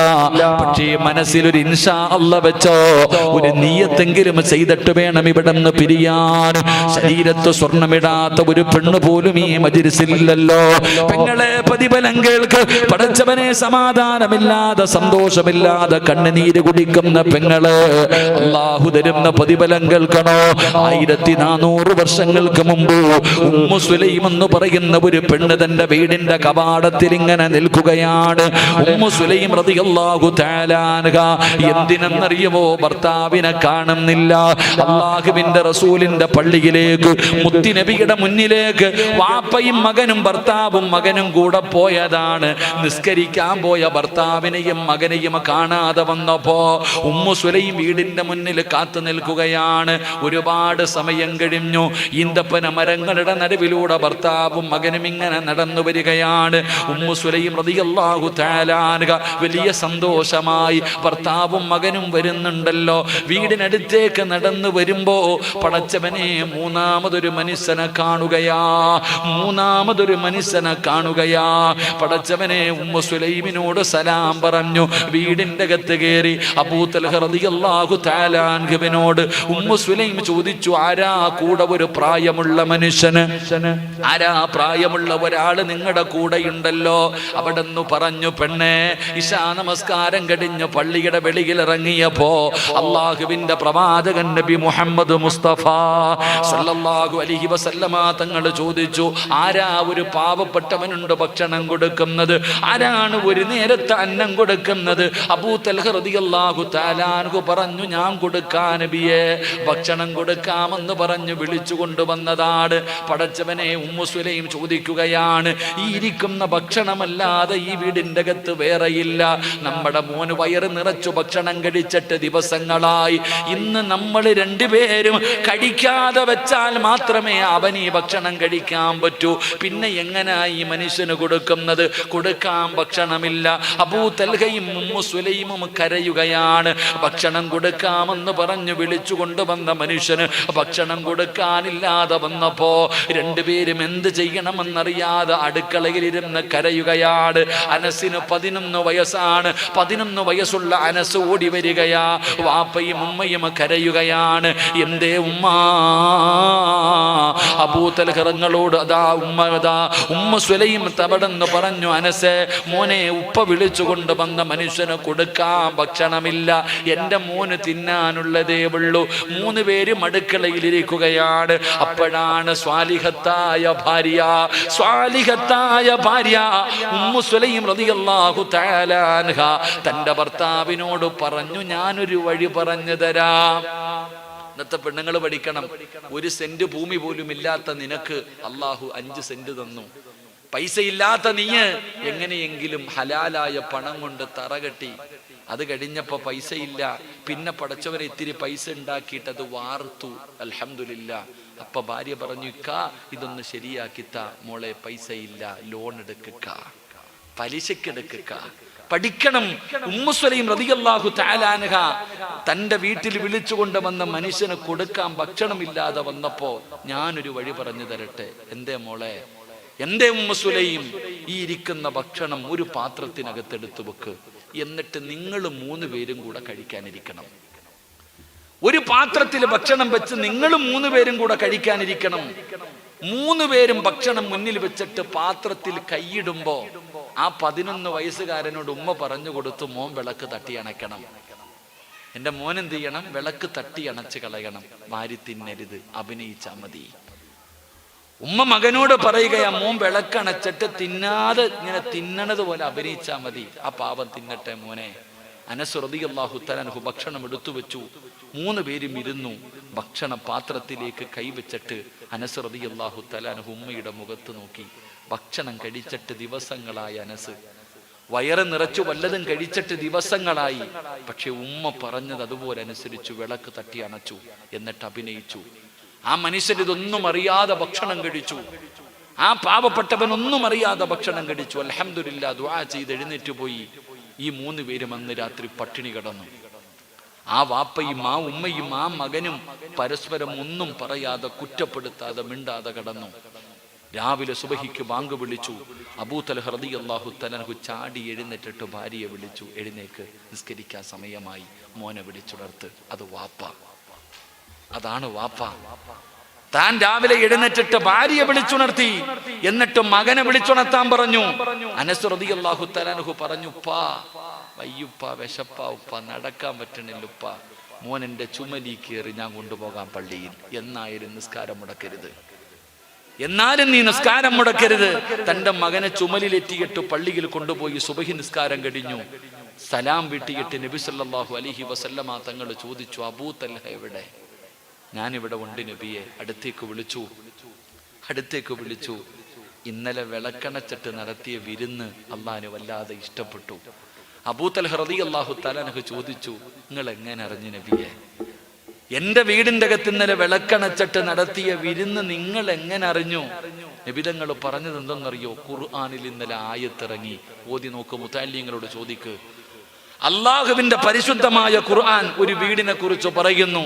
പക്ഷേ മനസ്സിലൊരു ഇൻഷാ അല്ലാഹ് വെച്ചോ, ഒരു നിയ്യത്തെങ്കിലും ചെയ്തിട്ട് വേണം ഇവിടെ നിന്ന് പിരിയാൻ. ശരീരത്ത് സ്വർണ്ണമിടാത്ത ഒരു പെണ്ണ് പോലും ഈ മജ്‌ലിസിലില്ലല്ലോ. പെങ്ങളെ, പ്രതിഫലം കേൾക്ക്. പടച്ചവനെ, സമാധാനമില്ലാതെ സന്തോഷമില്ലാതെ കണ്ണുനീര് കുടിക്കുന്ന പെങ്ങള്, അല്ലാഹു തരുന്ന പ്രതിഫലം കേൾക്കണോ? 1400 വർഷങ്ങൾക്ക് മുമ്പ് ഉമ്മു സുലൈം എന്ന് പറയുന്ന ഒരു പെണ്ണ് തന്റെ വീടിന്റെ കവാടത്തിൽ ഇങ്ങനെ നിൽക്കുകയാണ്. ഉമ്മു സുലൈം റളിയല്ലാഹു തആല അൻഹ എന്തിനെന്നറിയുമോ? ഭർത്താവിനെ കാണുന്നില്ല. അല്ലാഹുവിന്റെ റസൂലിന്റെ പള്ളിയിലേക്ക്, മുത്തുനബിയുടെ മുന്നിലേക്ക് വാപ്പയും മകനും, ഭർത്താവും മകനും കൂടെ പോയതാണ്. നിസ്കരിക്കാൻ പോയ ഭർത്താവിനെയും മകനെയും കാണാതെ വന്നപ്പോ ഉമ്മു സുലൈം വീടിന്റെ മുന്നിൽ കാത്തു നിൽക്കുകയാണ്. ഒരുപാട് സമയം കഴിഞ്ഞു. ഈന്തപ്പന മരങ്ങളുടെ നടുവിലൂടെ ഭർത്താവും മകനും ഇങ്ങനെ നടന്നു വരികയാണ്. ഉമ്മു സുലൈം റളിയല്ലാഹു തആല അൻഹ വലിയ സന്തോഷമായി, ഭർത്താവും മകനും വരുന്നുണ്ടല്ലോ. വീടിനടുത്തേക്ക് നടന്നു വരുമ്പോ പടച്ചവനെ, മൂന്നാമതൊരു മനുഷ്യനെ കാണുകയാ. പടച്ചവനെ, ഉമ്മു സുലൈമിനോട് സലാം പറഞ്ഞു വീടിന്റെ അകത്ത് കയറി. അബൂ തൽഹ റളിയല്ലാഹു തആല അൻഹുവിനോട് ഉമ്മു സുലൈം ചോദിച്ചു, ആരാ കൂടെ ഒരു പ്രായമുള്ള മനുഷ്യന്, ആരാ പ്രായമുള്ള ഒരാള് നിങ്ങളുടെ കൂടെയുണ്ടല്ലോ? അവിടെന്ന് പറഞ്ഞു, പെണ്ണെ, ഇശാ നമസ്കാരം കഴിഞ്ഞ് പള്ളിയുടെ വെളിയിൽ ഇറങ്ങിയപ്പോ അള്ളാഹുവിന്റെ പ്രവാചകൻ നബി മുഹമ്മദ് മുസ്തഫ സല്ലല്ലാഹു അലൈഹി വസല്ലമ തങ്ങൾ ചോദിച്ചു, ആരാ ഒരു പാവപ്പെട്ടവനുണ്ട് ഭക്ഷണം കൊടുക്കുന്നത്? ആരാണ് ഒരു നേരത്തെ അന്നം കൊടുക്കുന്നത്? അബൂ തൽഹ റളിയല്ലാഹു തആല അൻഹു പറഞ്ഞു, ഞാൻ കൊടുക്കാൻ നബിയെ, ഭക്ഷണം കൊടുക്കാമെന്ന് പറഞ്ഞു വിളിച്ചു കൊണ്ടുവന്നതാണ്. പടച്ചവനെ, ഉമ്മു സുലൈം ചോദിക്കുകയാണ്, ഈ ഇരിക്കുന്ന ഭക്ഷണമല്ലാതെ ഈ വീടിന്റെ അകത്ത് വേറെയില്ല. നമ്മുടെ മോന് വയറ് നിറച്ചു ഭക്ഷണം കഴിച്ചിട്ട് ദിവസങ്ങളായി. ഇന്ന് നമ്മൾ രണ്ടുപേരും കഴിക്കാതെ വെച്ചാൽ മാത്രമേ അവൻ ഈ ഭക്ഷണം കഴിക്കാൻ പറ്റൂ. പിന്നെ എങ്ങനാ ഈ മനുഷ്യന് കൊടുക്കുന്നത്? കൊടുക്കാൻ ഭക്ഷണമില്ല. അബൂ തൽഹയും ഉമ്മു സുലൈമും കരയുകയാണ്. ഭക്ഷണം കൊടുക്കാമെന്ന് പറഞ്ഞു വിളിച്ചു കൊണ്ടുവന്ന മനുഷ്യന് ഭക്ഷണം കൊടുക്കാനില്ലാതെ വന്നപ്പോ രണ്ടുപേരും എന്ത് ചെയ്യണമെന്നറിയാതെ അടുക്കളയിലിരുന്ന് കരയുകയാണ്. അനസിന് 11 വയസ്സാണ്. 11 വയസ്സുള്ള അനസ് ഓടി വരികയാ. വാപ്പയും ഉമ്മയും കരയുകയാണ്. എന്തേ ഉമ്മ? അബൂ തൽഹ തങ്ങളോട് ഉമ്മു സുലൈം തവടന്ന് പറഞ്ഞു, അനസേ മോനെ, ഉപ്പ വിളിച്ചു കൊണ്ടുവന്ന മനുഷ്യന് കൊടുക്കാൻ ഭക്ഷണമില്ല. എൻ്റെ മോന് തിന്നാനുള്ളതേ ഉള്ളൂ. 3 പേരും അടുക്കളയിലിരിക്കുകയാണ്. അപ്പോഴാണ് സ്വാലിഹത്തായ ഭാര്യ ഉമ്മു സുലൈം റളിയല്ലാഹു തആല അൻഹ തൻ്റെ ഭർത്താവിനോട് പറഞ്ഞു, ഞാനൊരു വഴി പറഞ്ഞു തരാം. ഇന്നത്തെ പെണ്ണുങ്ങൾ പഠിക്കണം. 1 സെന്റ് ഭൂമി പോലും ഇല്ലാത്ത നിനക്ക് അള്ളാഹു 5 സെന്റ് തന്നു. പൈസ ഇല്ലാത്ത നീ എങ്ങനെയെങ്കിലും ഹലാലായ പണം കൊണ്ട് തറകെട്ടി. അത് കഴിഞ്ഞപ്പോ പൈസ ഇല്ല. പിന്നെ പടച്ചവരെ ഇത്തിരി പൈസ ഉണ്ടാക്കിയിട്ട് അത് വാർത്തു. അൽഹംദുലില്ലാ. അപ്പൊ ഭാര്യ പറഞ്ഞു, ഇക്കാ ഇതൊന്ന് ശരിയാക്കിത്താ. മോളെ പൈസ ഇല്ല, ലോൺ എടുക്കുക, പലിശക്ക് എടുക്കുക, പഠിക്കണം. ഉമ്മു സുലൈം റളിയല്ലാഹു തആല അൻഹ തന്റെ വീട്ടിൽ വിളിച്ചുകൊണ്ട് വന്ന മനുഷ്യന് കൊടുക്കാൻ ഭക്ഷണമില്ലാതെ വന്നപ്പോ ഞാനൊരു വഴി പറഞ്ഞു തരട്ടെ. എന്തേ മോളെ, എന്തേ ഉമ്മു സുലൈം, ഈ ഇരിക്കുന്ന ഭക്ഷണം ഒരു പാത്രത്തിനകത്തെടുത്തു വെക്ക്, എന്നിട്ട് നിങ്ങൾ 3 പേരും കൂടെ കഴിക്കാനിരിക്കണം. ഒരു പാത്രത്തിൽ ഭക്ഷണം വെച്ച് നിങ്ങൾ 3 പേരും കൂടെ കഴിക്കാനിരിക്കണം. 3 പേരും ഭക്ഷണം മുന്നിൽ വെച്ചിട്ട് പാത്രത്തിൽ കൈയിടുമ്പോ ആ 11 വയസ്സുകാരനോട് ഉമ്മ പറഞ്ഞു കൊടുത്തു, മോൻ വിളക്ക് തട്ടി അണയ്ക്കണം. എന്റെ മോൻ എന്ത് ചെയ്യണം? വിളക്ക് തട്ടി അണച്ച് കളയണം, വാരി തിന്നരുത്, അഭിനയിച്ചാ മതി. ഉമ്മ മകനോട് പറയുകയാ, മോൻ വിളക്കണച്ചിട്ട് തിന്നാതെ ഇങ്ങനെ തിന്നണത് പോലെ അഭിനയിച്ചാ മതി, ആ പാവം തിന്നട്ടെ മോനെ. അനസ് റളിയല്ലാഹു തആല അൻഹു ഭക്ഷണം എടുത്തു വെച്ചു. 3 പേരും ഇരുന്നു. ഭക്ഷണ പാത്രത്തിലേക്ക് കൈവച്ചിട്ട് അനസ് റളിയല്ലാഹു തആല അൻഹു ഉമ്മയുടെ മുഖത്ത് നോക്കി. ഭക്ഷണം കഴിച്ചിട്ട് ദിവസങ്ങളായി അനസ്, വയറ് നിറച്ചു വല്ലതും കഴിച്ചിട്ട് ദിവസങ്ങളായി. പക്ഷെ ഉമ്മ പറഞ്ഞത് അതുപോലെ അനുസരിച്ചു, വിളക്ക് തട്ടി അണച്ചു, എന്നിട്ട് അഭിനയിച്ചു. ആ മനുഷ്യൻ ഇതൊന്നും അറിയാതെ ഭക്ഷണം കഴിച്ചു. ആ പാവപ്പെട്ടവൻ ഒന്നും അറിയാതെ ഭക്ഷണം കഴിച്ചു. അൽഹംദുലില്ലാ ദുആ ചെയ്ത് എഴുന്നേറ്റ് പോയി. ഈ 3 പേരും അന്ന് രാത്രി പട്ടിണി കിടന്നു. ആ വാപ്പയും ആ ഉമ്മയും ആ മകനും പരസ്പരം ഒന്നും പറയാതെ, കുറ്റപ്പെടുത്താതെ, മിണ്ടാതെ കിടന്നു. രാവിലെ സുബഹിക്ക് ബാങ്ക് വിളിച്ചു. അബൂ തൽഹ റളിയല്ലാഹു തആല അൻഹു ചാടി എഴുന്നേറ്റിട്ട് ഭാര്യയെ വിളിച്ചു, എഴുന്നേക്ക്, നിസ്കരിക്കാൻ സമയമായി. മോനെ വിളിച്ചുണർത്ത്. അത് വാപ്പ, അതാണ് വാപ്പ. താൻ രാവിലെ എഴുന്നേറ്റിട്ട് ഭാര്യയെ വിളിച്ചുണർത്തി, എന്നിട്ട് മകനെ വിളിച്ചുണർത്താൻ പറഞ്ഞു. അനസ് റളിയല്ലാഹു തആല അൻഹു പറഞ്ഞു, ഉപ്പാ വയ്യുപ്പാ, വിശപ്പാ ഉപ്പ, നടക്കാൻ പറ്റണില്ലുപ്പ, മോൻ എൻ്റെ ചുമലി കയറി ഞാൻ കൊണ്ടുപോകാൻ പള്ളിയിൽ. എന്നാലും നിസ്കാരം മുടക്കരുത്, എന്നാലും നീ നിസ്കാരം മുടക്കരുത്. തന്റെ മകനെ ചുമലിലെത്തിയിട്ട് പള്ളിയിൽ കൊണ്ടുപോയി. സുബഹി നിസ്കാരം കഴിഞ്ഞു. സലാം വീട്ടിയിട്ട് നബി സല്ലല്ലാഹു അലൈഹി വസല്ലമ തങ്ങൾ ചോദിച്ചു, അബൂ തൽഹ എവിടെ? ഞാനിവിടെ ഉണ്ട് നബിയെ. അടുത്തേക്ക് വിളിച്ചു. ഇന്നലെ വിളക്കണച്ചിട്ട് നടത്തിയ വിരുന്ന് അള്ളാഹുവിന് വല്ലാതെ ഇഷ്ടപ്പെട്ടു. അബൂ തൽഹ റളിയല്ലാഹു തആല അൻഹു ചോദിച്ചു, നിങ്ങൾ എങ്ങനെ അറിഞ്ഞു നബിയെ? എന്റെ വീടിന്റെ അകത്ത് ഇന്നലെ വിളക്കണച്ചിട്ട് നടത്തിയ വിരുന്ന് നിങ്ങൾ എങ്ങനെ അറിഞ്ഞു? നബി തങ്ങൾ പറഞ്ഞത് എന്തെന്നറിയോ? ഖുർആനിൽ ഇന്നലെ ആയത്തിറങ്ങി. ഓതി നോക്ക്, മുതഅല്ലിങ്ങളോട് ചോദിക്ക്. അള്ളാഹുവിന്റെ പരിശുദ്ധമായ ഖുർആൻ ഒരു വീടിനെ കുറിച്ച് പറയുന്നു.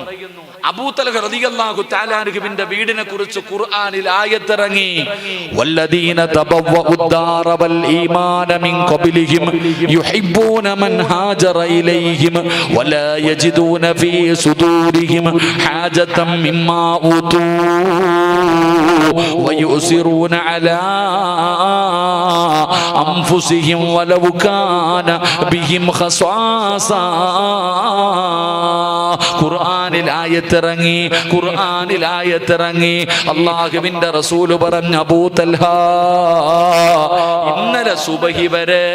അബൂ തൽഹ റളിയല്ലാഹു തആല അൻഹുവിന്റെ വീടിനെ കുറിച്ച് ഖുർആനിൽ ആയത്തിറങ്ങി. വല്ലദീന തബവ്വഉദ്ദാറ വൽ ഈമാന മിൻ ഖബ്ലിഹിം യുഹിബ്ബൂന മൻ ഹാജറ ഇലൈഹിം വലാ യജിദൂന ഫീ സുദൂരിഹിം ഹാജതൻ മിമ്മാ ഊതൂ വയുസിറൂന അലാ അൻഫുസിഹിം വലൗ കാന ബിഹിം ഖസാസ. ഖുർആനിൽ ആയത്തിറങ്ങി. അല്ലാഹുവിന്റെ റസൂൽ പറഞ്ഞു, അബൂ തൽഹ, ഇന്നലെ സുബഹി വരെ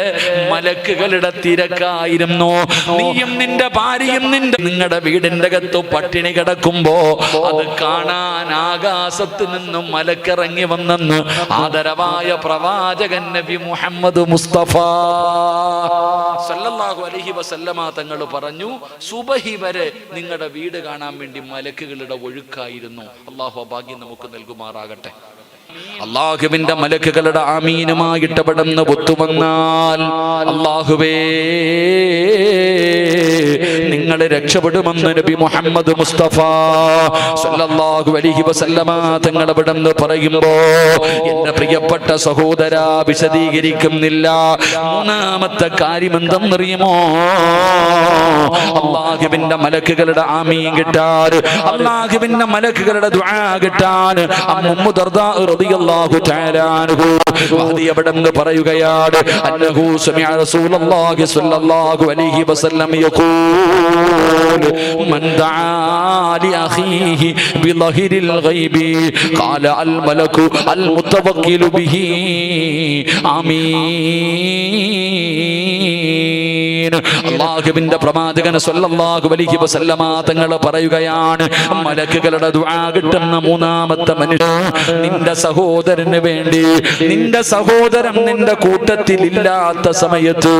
മലക്കുകളുടെ തിരക്കായിരുന്നു. നീയും നിന്റെ ഭാര്യയും നിങ്ങളുടെ വീടിന്റെ അകത്ത് പട്ടിണി കിടക്കുമ്പോ അത് കാണാൻ ആകാശത്ത് നിന്നും മലക്കിറങ്ങി വന്നെന്ന് ആദരവായ പ്രവാചകൻ നബി മുഹമ്മദ് മുസ്തഫ സല്ലല്ലാഹു അലൈഹി വസല്ലമ തങ്ങൾ പറഞ്ഞു, സുബഹി വരെ നിങ്ങളുടെ വീട് കാണാൻ വേണ്ടി മലക്കുകളുടെ ഒഴുക്കായിരുന്നു. അല്ലാഹു ഭാഗ്യം നമുക്ക് നൽകുമാറാകട്ടെ. അള്ളാഹുവിന്റെ മലക്കുകളുടെ ആമീനുമായിട്ട് പെടുന്ന ഒത്തുവന്നാൽ അല്ലാഹുവേ നിങ്ങൾ രക്ഷപ്പെടുമെന്ന് നബി മുഹമ്മദ് മുസ്തഫ സല്ലല്ലാഹു അലൈഹി വസല്ലമ തങ്ങൾ പെടുന്നു പറയുമ്പോ എന്റെ പ്രിയപ്പെട്ട സഹോദര വിശദീകരിക്കുന്നില്ല. മൂന്നാമത്തെ കാര്യം എന്തെന്നറിയുമോ? അള്ളാഹുവിന്റെ മലക്കുകളുടെ ആമീൻ കിട്ടാൻ, അള്ളാഹുവിന്റെ മലക്കുകളുടെ ദുആ കിട്ടാൻ ഉമ്മു ദർദാ റളിയല്ലാഹു തആല അൻഹു അവിടെന്ന് പറയുകയാണ്, അന്നഹു സമിഅ റസൂലുള്ളാഹി സ്വല്ലല്ലാഹു അലൈഹി വസല്ലം യഖൂൽ മൻ ദആ ലിഅഖീഹി ബിളഹിരിൽ ഗൈബി ഖാല അൽ മലകു അൽ മുതവക്കിലു ബിഹി ആമീൻ. അല്ലാഹുവിന്റെ പ്രവാചകൻ സ്വല്ലല്ലാഹു അലൈഹി വസല്ലമ തങ്ങൾ പറയുകയാണ്, മലക്കുകളുടെ ദുആ കിട്ടുന്ന മൂന്നാമത്തെ മനുഷ്യൻ നിന്റെ സഹോദരന് വേണ്ടി, നിന്റെ സഹോദരൻ നിന്റെ കൂട്ടത്തിൽ ഇല്ലാത്ത സമയത്ത്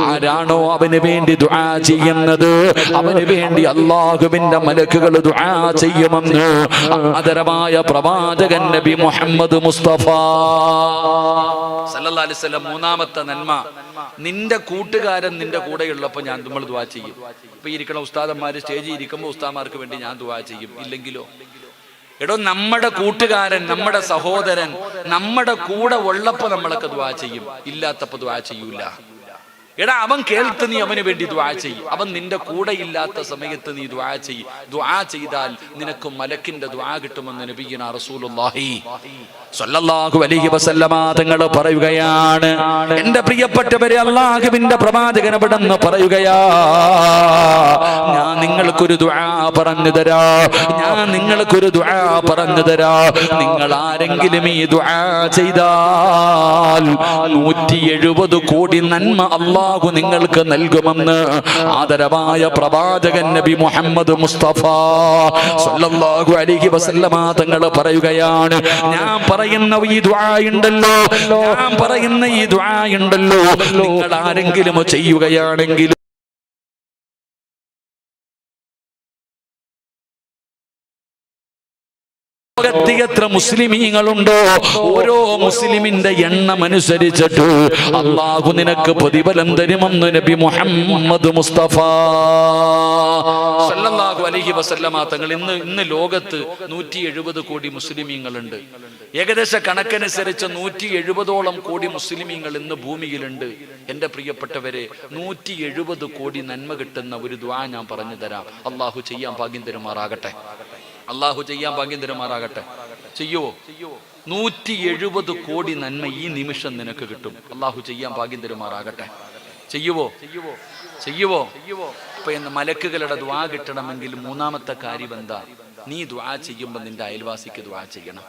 ആരാണോ അവന് വേണ്ടി ദുആ ചെയ്യുന്നത്, അവന് വേണ്ടി അല്ലാഹുവിന്റെ മലക്കുകൾ ദുആ ചെയ്യുമെന്ന് ആദരവായ പ്രവാചകൻ നബി മുഹമ്മദ് മുസ്തഫ സല്ലല്ലാഹു അലൈഹി വസല്ലം. മൂന്നാമത്തെ നന്മ, നിന്റെ കൂട്ടുകാരൻ നിന്റെ കൂടെയുള്ളപ്പോൾ നമ്മൾ ദുആ ചെയ്യും. ഇപ്പൊ ഇരിക്കണ ഉസ്താദന്മാര് സ്റ്റേജിൽ ഇരിക്കുമ്പോൾ ഉസ്താദന്മാർക്ക് വേണ്ടി ഞാൻ ദുആ ചെയ്യും. ഇല്ലെങ്കിലോ? എടോ, നമ്മുടെ കൂട്ടുകാരൻ, നമ്മുടെ സഹോദരൻ നമ്മുടെ കൂടെ ഉള്ളപ്പോൾ നമ്മളൊക്കെ ദുആ ചെയ്യും, ഇല്ലാത്തപ്പോൾ ദുആ ചെയ്യൂല. എടാ, അവൻ കേൾത്ത് നീ അവന് വേണ്ടി ദുആ ചെയ്യും. അവൻ നിന്റെ കൂടെ ഇല്ലാത്ത സമയത്ത് നീ ദുആ ചെയ്യും. ദുആ ചെയ്താൽ നിനക്ക് മലക്കിന്റെ ദുആ കിട്ടുമെന്ന് നബിയുനാ റസൂലുള്ളാഹി സ്വല്ലല്ലാഹു അലൈഹി വസല്ലമ തങ്ങൾ പറയുകയാണ്. എന്റെ പ്രിയപ്പെട്ടവരെ, അല്ലാഹുവിന്റെ പ്രവാചകൻ ഇവിടെന്ന് പറയുകയാ, ഞാൻ നിങ്ങൾക്കൊരു ദുആ പറഞ്ഞു തരാ, ഞാൻ നിങ്ങൾക്കൊരു ദുആ പറഞ്ഞു തരാ. നിങ്ങൾ ആരെങ്കിലും ഈ ദുആ ചെയ്താൽ 170 കോടി നന്മ അല്ലാഹു നിങ്ങൾക്ക് നൽകുമെന്ന് ആദരവായ പ്രവാചകൻ നബി മുഹമ്മദ് മുസ്തഫ സ്വല്ലല്ലാഹു അലൈഹി വസല്ലമ തങ്ങൾ പറയുകയാണ്. ഞാൻ പറയുന്ന ഈ ദുആ ഉണ്ടല്ലോ, ഞാൻ പറയുന്ന ഈ ദുആ ഉണ്ടല്ലോ, നിങ്ങൾ ആരെങ്കിലും ചെയ്യുകയാണെങ്കിൽ എത്ര മുസ്ലിമീങ്ങളുണ്ടോ, ഓരോ മുസ്ലിമിന്റെ എണ്ണം അനുസരിച്ചിട്ട് അല്ലാഹു നിനക്ക് പ്രതിഫലം തരുമെന്ന് നബി മുഹമ്മദ് മുസ്തഫ സല്ലല്ലാഹു അലൈഹി വസല്ലമ തങ്ങൾ. ഇന്ന് ലോകത്ത് 170 കോടി മുസ്ലിമീങ്ങളുണ്ട്. ഏകദേശ കണക്കനുസരിച്ച് 170ഓളം കോടി മുസ്ലിമീങ്ങൾ ഇന്ന് ഭൂമിയിലുണ്ട്. എന്റെ പ്രിയപ്പെട്ടവരെ, 170 കോടി നന്മ കിട്ടുന്ന ഒരു ദുആ ഞാൻ പറഞ്ഞു തരാം. അല്ലാഹു ചെയ്യാൻ ഭാഗ്യം തരുമാറാകട്ടെ, അല്ലാഹു ചെയ്യാൻ ഭാഗ്യം തരുമാറാകട്ടെ. ചെയ്യുവോ? 170 കോടി നന്മ ഈ നിമിഷം നിനക്ക് കിട്ടും. അല്ലാഹു ചെയ്യാൻ ഭാഗ്യം തരുമാറാകട്ടെ. ചെയ്യുവോ? ചെയ്യുവോ? ഇപ്പൊ മലക്കുകളുടെ ദുആ കിട്ടണമെങ്കിൽ മൂന്നാമത്തെ കാര്യം എന്താ? നീ ദുആ ചെയ്യുമ്പോൾ നിന്റെ അയൽവാസിക്ക് ദുആ ചെയ്യണം.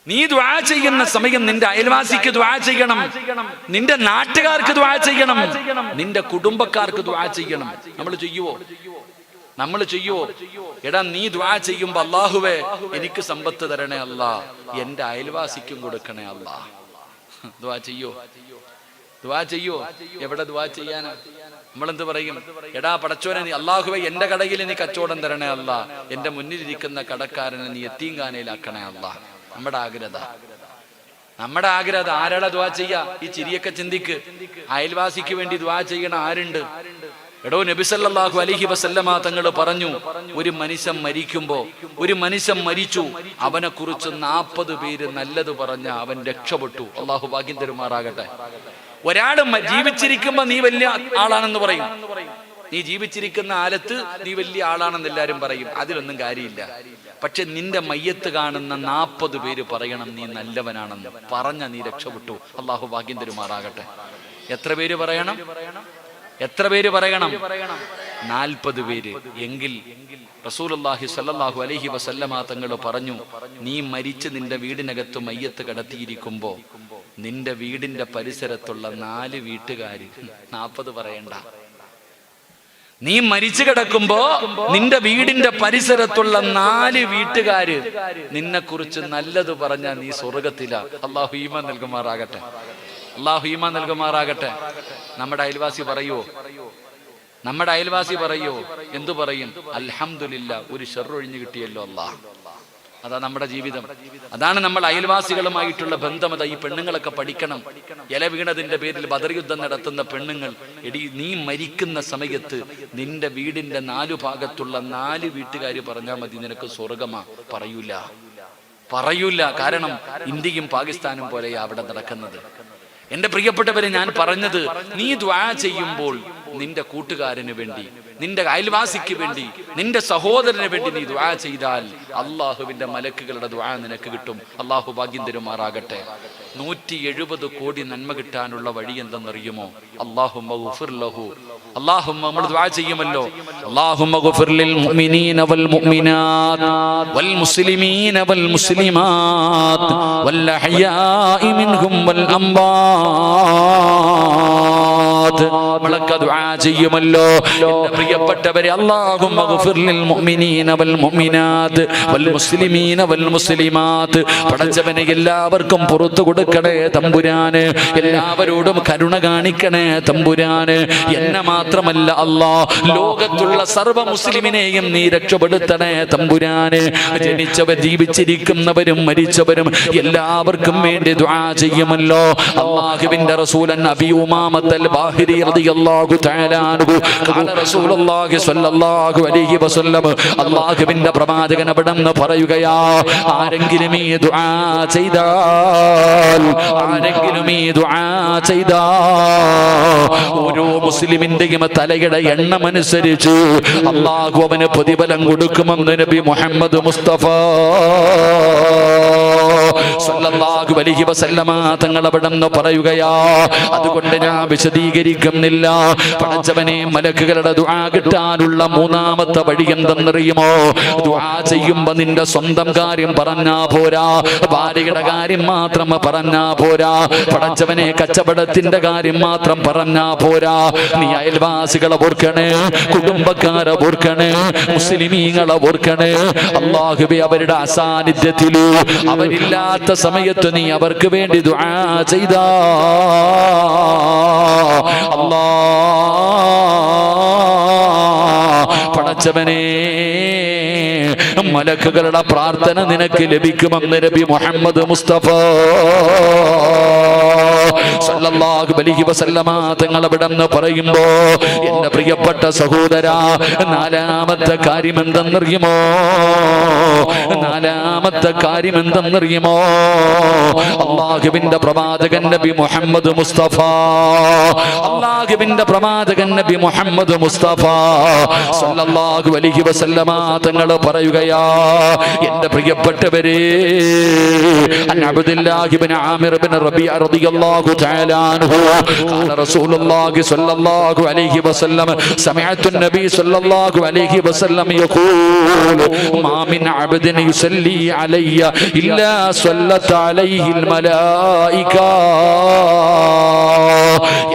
നീ ദുആ ചെയ്യുന്ന സമയം നിന്റെ അയൽവാസിക്ക് ദുആ ചെയ്യണം, നിന്റെ നാട്ടുകാർക്ക് ദുആ ചെയ്യണം, നിന്റെ കുടുംബക്കാർക്ക് ദുആ ചെയ്യണം. നമ്മൾ ചെയ്യുവോ? നമ്മൾ ചെയ്യുവോ? എടാ, നീ ദുആ ചെയ്യുമ്പോ അല്ലാഹുവേ എനിക്ക് സമ്പത്ത് തരണേ അല്ലാ, എന്റെ അയൽവാസിക്കും കൊടുക്കണേ അല്ലാ. ദുആ ചെയ്യോ? ദുആ ചെയ്യോ? എവിടെ ദുആ ചെയ്യാനാ? നമ്മളെന്ത് പറയും? എടാ പടച്ചോനെ, നീ അല്ലാഹുവേ എന്റെ കടയിൽ നീ കച്ചവടം തരണേ അല്ലാ, എന്റെ മുന്നിലിരിക്കുന്ന കടക്കാരനെ നീ യത്തീംഖാനയിലാക്കണേ അല്ലാ. നമ്മുടെ ആഗ്രഹം, നമ്മുടെ ആഗ്രഹം. ആരാടാ ദുആ ചെയ്യാ? ഈ ചിരിയൊക്കെ ചിന്തിക്ക്. അയൽവാസിക്ക് വേണ്ടി ദുആ ചെയ്യണ ആരുണ്ട്? എടോ, നബി സല്ലല്ലാഹു അലൈഹി വസല്ലമ തങ്ങൾ പറഞ്ഞു, ഒരു മനുഷ്യൻ മരിക്കുമ്പോ, ഒരു മനുഷ്യൻ മരിച്ചു, അവനെ കുറിച്ച് 40 പേര് നല്ലത് പറഞ്ഞ അവൻ രക്ഷപ്പെട്ടു. അല്ലാഹു ഭാഗ്യം തരുമാറാകട്ടെ. ഒരാൾ ജീവിച്ചിരിക്കുമ്പോ നീ വലിയ ആളാണെന്ന് പറയും, നീ ജീവിച്ചിരിക്കുന്ന കാലത്ത് നീ വലിയ ആളാണെന്ന് എല്ലാരും പറയും, അതിലൊന്നും കാര്യമില്ല. പക്ഷെ നിന്റെ മയ്യത്ത് കാണുന്ന 40 പേര് പറയണം നീ നല്ലവനാണെന്ന്. പറഞ്ഞ നീ രക്ഷപ്പെട്ടു. അല്ലാഹു ഭാഗ്യം തരുമാറാകട്ടെ. എത്ര പേര് പറയണം? എത്ര പേര് പറയണം? 40 പേര്. എങ്കിൽ റസൂലുള്ളാഹി സ്വല്ലല്ലാഹു അലൈഹി വസല്ലമ തങ്ങൾ പറഞ്ഞു, നീ മരിച്ച് നിന്റെ വീടിനകത്ത് മയ്യത്ത് കിടത്തിയിരിക്കുമ്പോ നിന്റെ വീടിന്റെ പരിസരത്തുള്ള 4 വീട്ടുകാര്, 40 പറയണ്ട, നീ മരിച്ചു കിടക്കുമ്പോ നിന്റെ വീടിന്റെ പരിസരത്തുള്ള 4 വീട്ടുകാര് നിന്നെ കുറിച്ച് നല്ലത് പറഞ്ഞാ നീ സ്വർഗത്തിലാ. അല്ലാഹു ഈമാൻ നൽകുമാറാകട്ടെ, അല്ലാഹു ഈമാൻ നൽകുമാറാകട്ടെ. നമ്മുടെ അയൽവാസി പറയോ? നമ്മുടെ അയൽവാസി പറയോ? എന്തു പറയും? അൽഹംദുലില്ലാ, ഒരു ഷർറൊഴിഞ്ഞു കിട്ടിയല്ലോ അല്ലാഹ്. അതാ നമ്മുടെ ജീവിതം, അതാണ് നമ്മൾ അയൽവാസികളുമായിട്ടുള്ള ബന്ധം. അതാ ഈ പെണ്ണുങ്ങളൊക്കെ പഠിക്കണം. ഇല വീണതിന്റെ പേരിൽ ബദർ യുദ്ധം നടത്തുന്ന പെണ്ണുങ്ങൾ, എടി നീ മരിക്കുന്ന സമയത്ത് നിന്റെ വീടിന്റെ 4 ഭാഗത്തുള്ള 4 വീട്ടുകാര് പറഞ്ഞാൽ മതി നിനക്ക് സ്വർഗമാ. പറയൂല, പറയൂല. കാരണം ഇന്ത്യയും പാകിസ്ഥാനും പോലെയാ അവിടെ നടക്കുന്നത്. എന്റെ പ്രിയപ്പെട്ടവരെ, ഞാൻ പറഞ്ഞത്, നീ ദുആ ചെയ്യുമ്പോൾ നിന്റെ കൂട്ടുകാരന് വേണ്ടി, നിന്റെ അയൽവാസിക്ക് വേണ്ടി, നിന്റെ സഹോദരന് വേണ്ടി നീ ദുആ ചെയ്താൽ അല്ലാഹുവിന്റെ മലക്കുകളുടെ ദുആ നിനക്ക് കിട്ടും. അല്ലാഹു ഭാഗ്യം തരുമാറാകട്ടെ. 170 കോടി നന്മ കിട്ടാനുള്ള വഴി എന്തെന്നറിയുമോ? അല്ലാഹുമ്മ ഗുഫിർ ലഹു. അല്ലാഹുമ്മ, നമ്മൾ ദുആ ചെയ്യുമല്ലോ, അല്ലാഹുമ്മ ഗുഫിർ ലിൽ മുഅ്മിനീന വൽ മുഅ്മിനാത്ത് വൽ മുസ്ലിമീന വൽ മുസ്ലിമാത്ത് വൽ അഹ്യാഇ മിൻഹും വൽ അംവാത്ത്. നമ്മളൊക്കെ ദുആ ചെയ്യുമല്ലോ. എന്റെ പ്രിയപ്പെട്ടവരെ, അല്ലാഹുമ്മ ഗ്ഫിർ ലിൽ മുഅ്മിനീന വൽ മുഅ്മിനാത്ത് വൽ മുസ്ലിമീന വൽ മുസ്ലിമാത്ത്. പടച്ചവനെ എല്ലാവർക്കും പുറത്തു കൊടുക്കണേ തമ്പുരാന്, എല്ലാവരോടും കരുണ കാണിക്കണേ തമ്പുരാന്. എന്നെ മാത്രമല്ല അല്ലാ, ലോകത്തുള്ള സർവ്വ മുസ്ലിമിനെയും നീ രക്ഷപ്പെടുത്തണേ തമ്പുരാന്. ജനിച്ചവർ, ജീവിച്ചിരിക്കുന്നവരും മരിച്ചവരും എല്ലാവർക്കും വേണ്ടി ദുആ ചെയ്യുമല്ലോ. അല്ലാഹുവിന്റെ റസൂലൻ അബീ ഉമാമത്തൽ ബാഹിരി റളിയല്ലാഹു തആല അൻഹു ഖാല റസൂലുള്ളാഹി സ്വല്ലല്ലാഹു അലൈഹി വസല്ലം, അല്ലാഹുവിന്റെ പ്രവാചകൻ അവിടെന്ന് പറയുകയാ, ആരെങ്കിലും ഈ ദുആ ചെയ്താൽ, ആരെങ്കിലും ഈ ദുആ ചെയ്താൽ ഓരോ മുസ്ലിമിന്റെയും തലയുടെ എണ്ണമനുസരിച്ച് അല്ലാഹു അവന് പ്രതിഫലം കൊടുക്കുമെന്ന് നബി മുഹമ്മദ് മുസ്തഫ സല്ലല്ലാഹു അലൈഹി വസല്ലമ തങ്ങൾ അവിടെന്ന് പറയുകയാ. അതുകൊണ്ട് ഞാൻ വിശദീകരിക്കുന്നില്ല. പടച്ചവനെ, മലക്കുകളുടെ ദുആ കിട്ടാനുള്ള മൂന്നാമത്തെ വഴി എന്തെന്നറിയുമോ? ദുആ ചെയ്യുമ്പോ നിന്റെ സ്വന്തം കാര്യം പറഞ്ഞാ പോരാ, ഭാര്യയുടെ കാര്യം മാത്രം പറഞ്ഞാ പോരാ, പടച്ചവനെ കച്ചവടത്തിന്റെ കാര്യം മാത്രം പറഞ്ഞാ പോരാ. നീ അയൽവാസികളെ ഓർക്കണേ, കുടുംബക്കാരെ ഓർക്കണേ, മുസ്ലിമീങ്ങളെ ഓർക്കണേ. അല്ലാഹുവേ, അവരുടെ അസാന്നിധ്യത്തില്, അവരില്ലാത്ത സമയത്ത് നീ അവർക്ക് വേണ്ടി ദുആ ചെയ്താ അല്ലാ, പടച്ചവനെ മലക്കുകളുടെ പ്രാർത്ഥന നിനക്ക് ലഭിക്കുമെന്ന് നബി മുഹമ്മദ് മുസ്തഫ സല്ലല്ലാഹു അലൈഹി വസല്ലമ തങ്ങൾ അവിടെന്ന് പറയുമ്പോ, എന്റെ പ്രിയപ്പെട്ട സഹോദരാ, നാലാമത്തെ കാര്യം എന്തെന്നറിയുമോ? നാലാമത്തെ കാര്യം എന്തെന്നറിയുമോ? അല്ലാഹുവിന്റെ പ്രവാചകൻ നബി മുഹമ്മദ് മുസ്തഫ, അല്ലാഹുവിന്റെ പ്രവാചകൻ നബി മുഹമ്മദ് മുസ്തഫ സല്ലല്ലാഹു അലൈഹി വസല്ലമ തങ്ങൾ പറയുകയാ, എന്റെ പ്രിയപ്പെട്ടവരെ, അൻ അബ്ദുല്ലാഹി ഇബ്നു ആമിർ ഇബ്നു റബീഅ റളിയല്ലാഹു തആല അൻഹു ഖാല റസൂലുള്ളാഹി സ്വല്ലല്ലാഹു അലൈഹി വസല്ലം, സമിഅതു നബി സ്വല്ലല്ലാഹു അലൈഹി വസല്ലം യഖൂൽ, മാ മിൻ അബ്ദിൻ യുസല്ലി അലയ്യ ഇല്ലാ സ്വല്ലത അലൈഹിൽ മലായിക.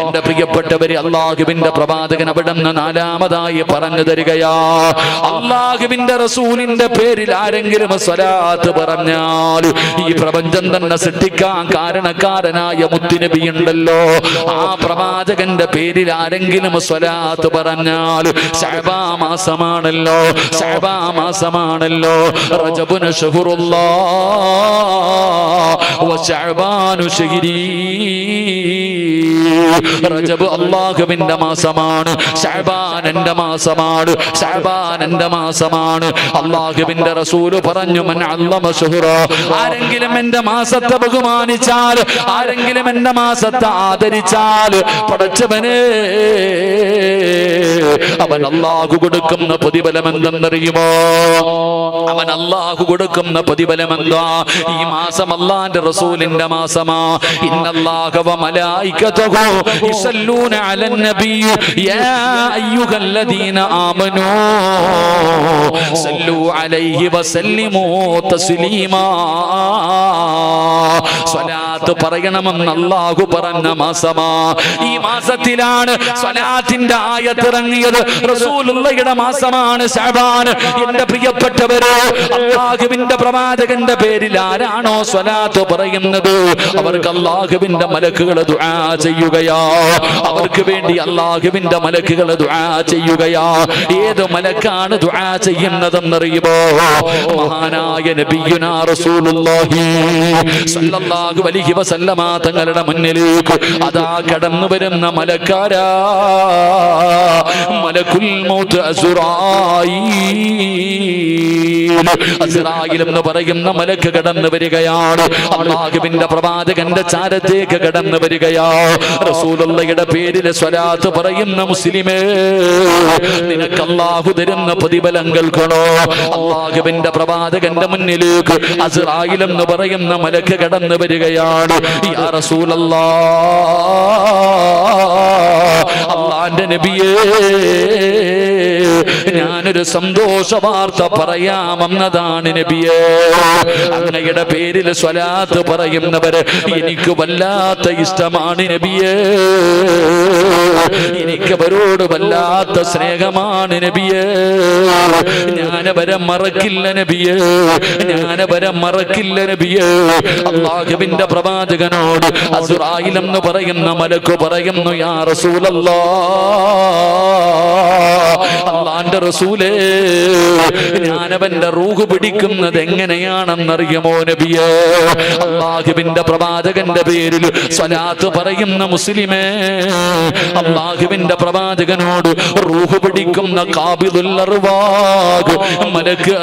എന്റെ പ്രിയപ്പെട്ടവരെ, അല്ലാഹുവിന്റെ പ്രവാചകൻ അവിടുന്ന് നാലാമതായി പറഞ്ഞു തരികയാ, അല്ലാഹുവിന്റെ റസൂലിന്റെ പേരിൽ ആരെങ്കിലും സ്വലാത്ത് പറഞ്ഞാൽ, ഈ പ്രപഞ്ചം തന്നെ സൃഷ്ടിക്കാൻ കാരണക്കാരനായ മുത്തുനബി ഉണ്ടല്ലോ, ആ പ്രവാചകന്റെ പേരിൽ ആരെങ്കിലും സ്വലാത്ത് പറഞ്ഞാൽ, ശഅബാ മാസമാണല്ലോ, ശഅബാ മാസമാണല്ലോ, റജബുൻ ശഹറുല്ലാഹ് വ ശഅബാനു ശഹരി. റജബ് അല്ലാഹുവിന്റെ മാസമാണ്, ശഅബാൻ എന്റെ മാസമാണ്, ശഅബാൻ എന്റെ മാസമാണ്. അല്ലാഹുവിന്റെ റസൂൽ പറഞ്ഞു, മൻ അല്ലമ ശുഹറ, ആരെങ്കിലും എന്റെ മാസത്തെ ബഹുമാനിച്ചാൽ, ആരെങ്കിലും എന്റെ മാസത്തെ ആദരിച്ചാൽ, പടച്ചവനെ, അവൻ അല്ലാഹു കൊടുക്കുന്ന പ്രതിഫലം എന്തെന്നറിയുമോ? അവൻ അല്ലാഹു കൊടുക്കുന്ന പ്രതിഫലം എന്താ? ഈ മാസം അല്ലാഹുവിന്റെ റസൂലിന്റെ മാസമാ. ഇന്നല്ലാഹ വ മലായികതുഹു യുസല്ലൂന അലൻ നബി യാ അയ്യുഹല്ലദീന ആമനൂ സല്ലു അലൈഹി വസല്ലിമൂ തസ്ലീമാ. സ്വലാത്ത് പറയണമെന്ന് അല്ലാഹു പറഞ്ഞ മാസമാ. ഈ മാസത്തിലാണ് സ്വലാത്തിന്റെ ആയത്ത് ഇറങ്ങിയത്. റസൂലുള്ളാഹിയുടെ മാസമാണ് ശഅബാൻ. എന്റെ പ്രിയപ്പെട്ടവരെ, അല്ലാഹുവിന്റെ പ്രവാചകന്റെ പേരിൽ ആരാണോ സ്വലാത്ത് പറയുന്നത്, അവർക്ക് അല്ലാഹുവിന്റെ മലക്കുകൾ ദുആ ചെയ്യുകയാ. അവർക്ക് വേണ്ടി അല്ലാഹുവിന്റെ മലക്കുകൾ ദുആ ചെയ്യുകയാ. ഏത് മലക്കാണ് ദുആ ചെയ്യുന്നതെന്നറിയുമോ? മഹാനായ നബിയുനാ റസൂലുള്ളാഹി സ്വല്ലല്ലാഹു അലൈഹി വസല്ലമ തങ്ങളുടെ മുന്നിലേക്ക് അതാ കടന്നു വരുന്ന മലക്കാരാ, മലക്കുൽ മൗത്ത് അസ്റായീൽ എന്ന് പറയുന്ന മലക്ക് കടന്നു വരികയാണ്. അല്ലാഹുവിന്റെ പ്രവാചകന്റെ ചാരത്തേക്ക് കടന്നു വരികയാ. റസൂലുള്ളാഹിയുടെ പേരിൽ സ്വലാത്ത് പറയുന്ന മുസ്ലിമേ, നിനക്ക് അല്ലാഹു തരുന്ന പ്രതിഫലം കേൾക്കണോ? അല്ലാഹുവിന്റെ പ്രവാചകന്റെ മുന്നിലേക്ക് അസ്റായീൽ എന്ന് പറയുന്ന മലക്ക് കടന്നു വരികയാണ്. യാ റസൂലല്ലാഹ്, അല്ലാഹുവിന്റെ നബിയേ, ഞാനൊരു സന്തോഷ വാർത്ത പറയാമെന്നതാണ് നബിയേ. അങ്ങയുടെ പേരിൽ സ്വലാത്ത് പറയുന്നവര് എനിക്ക് വല്ലാത്ത ഇഷ്ടമാണ് നബിയേ. എനിക്കവരോട് വല്ലാത്ത സ്നേഹമാണ് നബിയേ. ഞാനവരെ മറക്കില്ല നബിയേ, ഞാനവരെ മറക്കില്ല നബിയേ. അല്ലാഹുവിന്റെ പ്രവാചകനോട് അസ്റായിൽ എന്ന് പറയുന്ന മലക്ക് പറയുന്നു, യാ റസൂലല്ലാഹ്, അല്ലാഹുവിന്റെ റസൂലേ, ഞാനവന്റെ റൂഹ് പിടിക്കുന്നത് എങ്ങനെയാണെന്നറിയുമോ നബിയേ? അല്ലാഹുവിന്റെ പ്രവാചകന്റെ പേരിൽ സ്വലാത്ത് പറയുന്ന മുസ്ലിമേ, അല്ലാഹുവിന്റെ പ്രവാചകനോട് റൂഹ് പിടിക്കുന്ന ഖാബിദുൽ അർവാഹ് മലക്ക്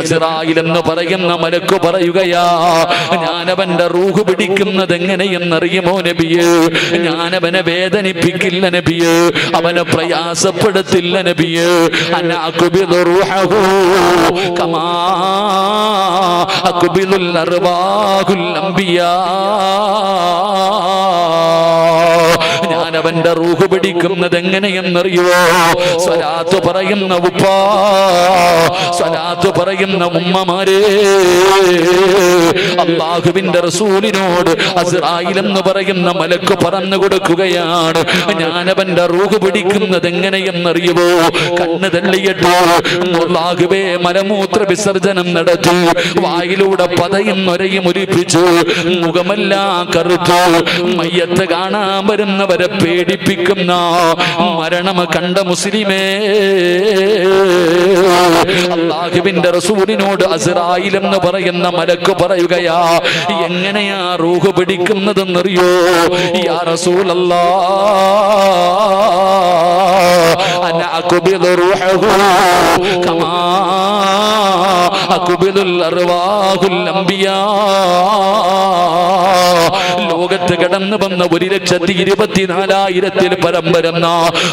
അസ്റായിൽ എന്ന് പറയുന്ന മലക്ക് പറയുകയാ, ഞാനവന്റെ റൂഹ് പിടിക്കുന്നത് എങ്ങനെയെന്നറിയുമോ നബിയേ? ഞാനവനെ വേദനിപ്പിക്കില്ല നബിയേ, അവനെ പ്രയാസപ്പെടുത്തില്ല നബിയേ. അനാ അഖ്ബിദു റൂഹഹു കമാ അഖ്ബിദുൽ അർവാഹുൽ അംബിയാ. ഞാനവന്റെ റൂഹ് പിടിക്കുന്നത് എങ്ങനെയെന്നറിയോ? സ്വലാത്ത് പറയുന്ന ഉപ്പ, സ്വലാത്ത് പറയുന്ന ഉമ്മമാരെ, അല്ലാഹുവിന്റെ റസൂലിനോട് അസ്റായിൽ എന്ന് പറയുന്ന മലക്ക് പറഞ്ഞു കൊടുക്കുകയാണ്, ഞാനവന്റെ റൂഹ് പിടിക്കുന്നത് എങ്ങനെയെന്നറിയുമോ? കണ്ണ് തള്ളിയിട്ട് അല്ലാഹുവേ മലമൂത്ര വിസർജനം നടത്തി, വായിലൂടെ പതയും നൊരയും ഒലിപ്പിച്ചു, മുഖമെല്ലാം കറുത്തു, മയ്യത്ത് കാണാൻ വരുന്നവരെ പേടിപ്പിക്കുന്ന മരണം കണ്ട മുസ്ലിമേ, അല്ലാഹുവിന്റെ റസൂലിനോട് അസ്റായിൽ എന്ന് പറയുന്ന മലക്ക് പറയുകയാ, എങ്ങനെയാ റൂഹ് പിടിക്കുന്നതെന്നറിയോ? യാ റസൂലല്ലാഹ്, അനാ അഖ്ബിദു റൂഹഹു കമാ അഖ്ബിദുൽ അർവാഹുൽ അംബിയാ. ലോകത്ത് കടന്നു വന്ന 1,24,000 പരം വരുന്ന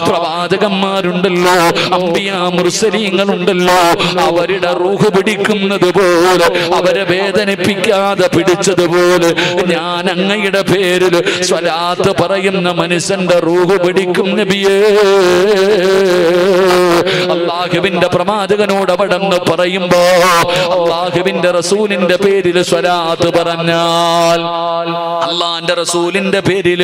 പ്രവാചകന്മാരുണ്ടല്ലോ, അംബിയാ മുർസലീങ്ങളുണ്ടല്ലോ, അവരുടെ റൂഹ് പിടിക്കുന്നത് പോലെ, അവരെ വേദനിപ്പിക്കാതെ പിടിച്ചതുപോലെ ഞാൻ അങ്ങയുടെ പേരിൽ സ്വലാത്ത് പറയുന്ന മനുഷ്യന്റെ റൂഹ് പിടിക്കും നബിയേ. അല്ലാഹുവിന്റെ പ്രവാചകനോട് അവിടെന്ന് പറയുമ്പോ, അല്ലാഹുവിന്റെ റസൂലിന്റെ പേരിൽ സ്വലാത്ത് പറഞ്ഞാൽ, അല്ലാഹുവിന്റെ റസൂലിന്റെ പേരിൽ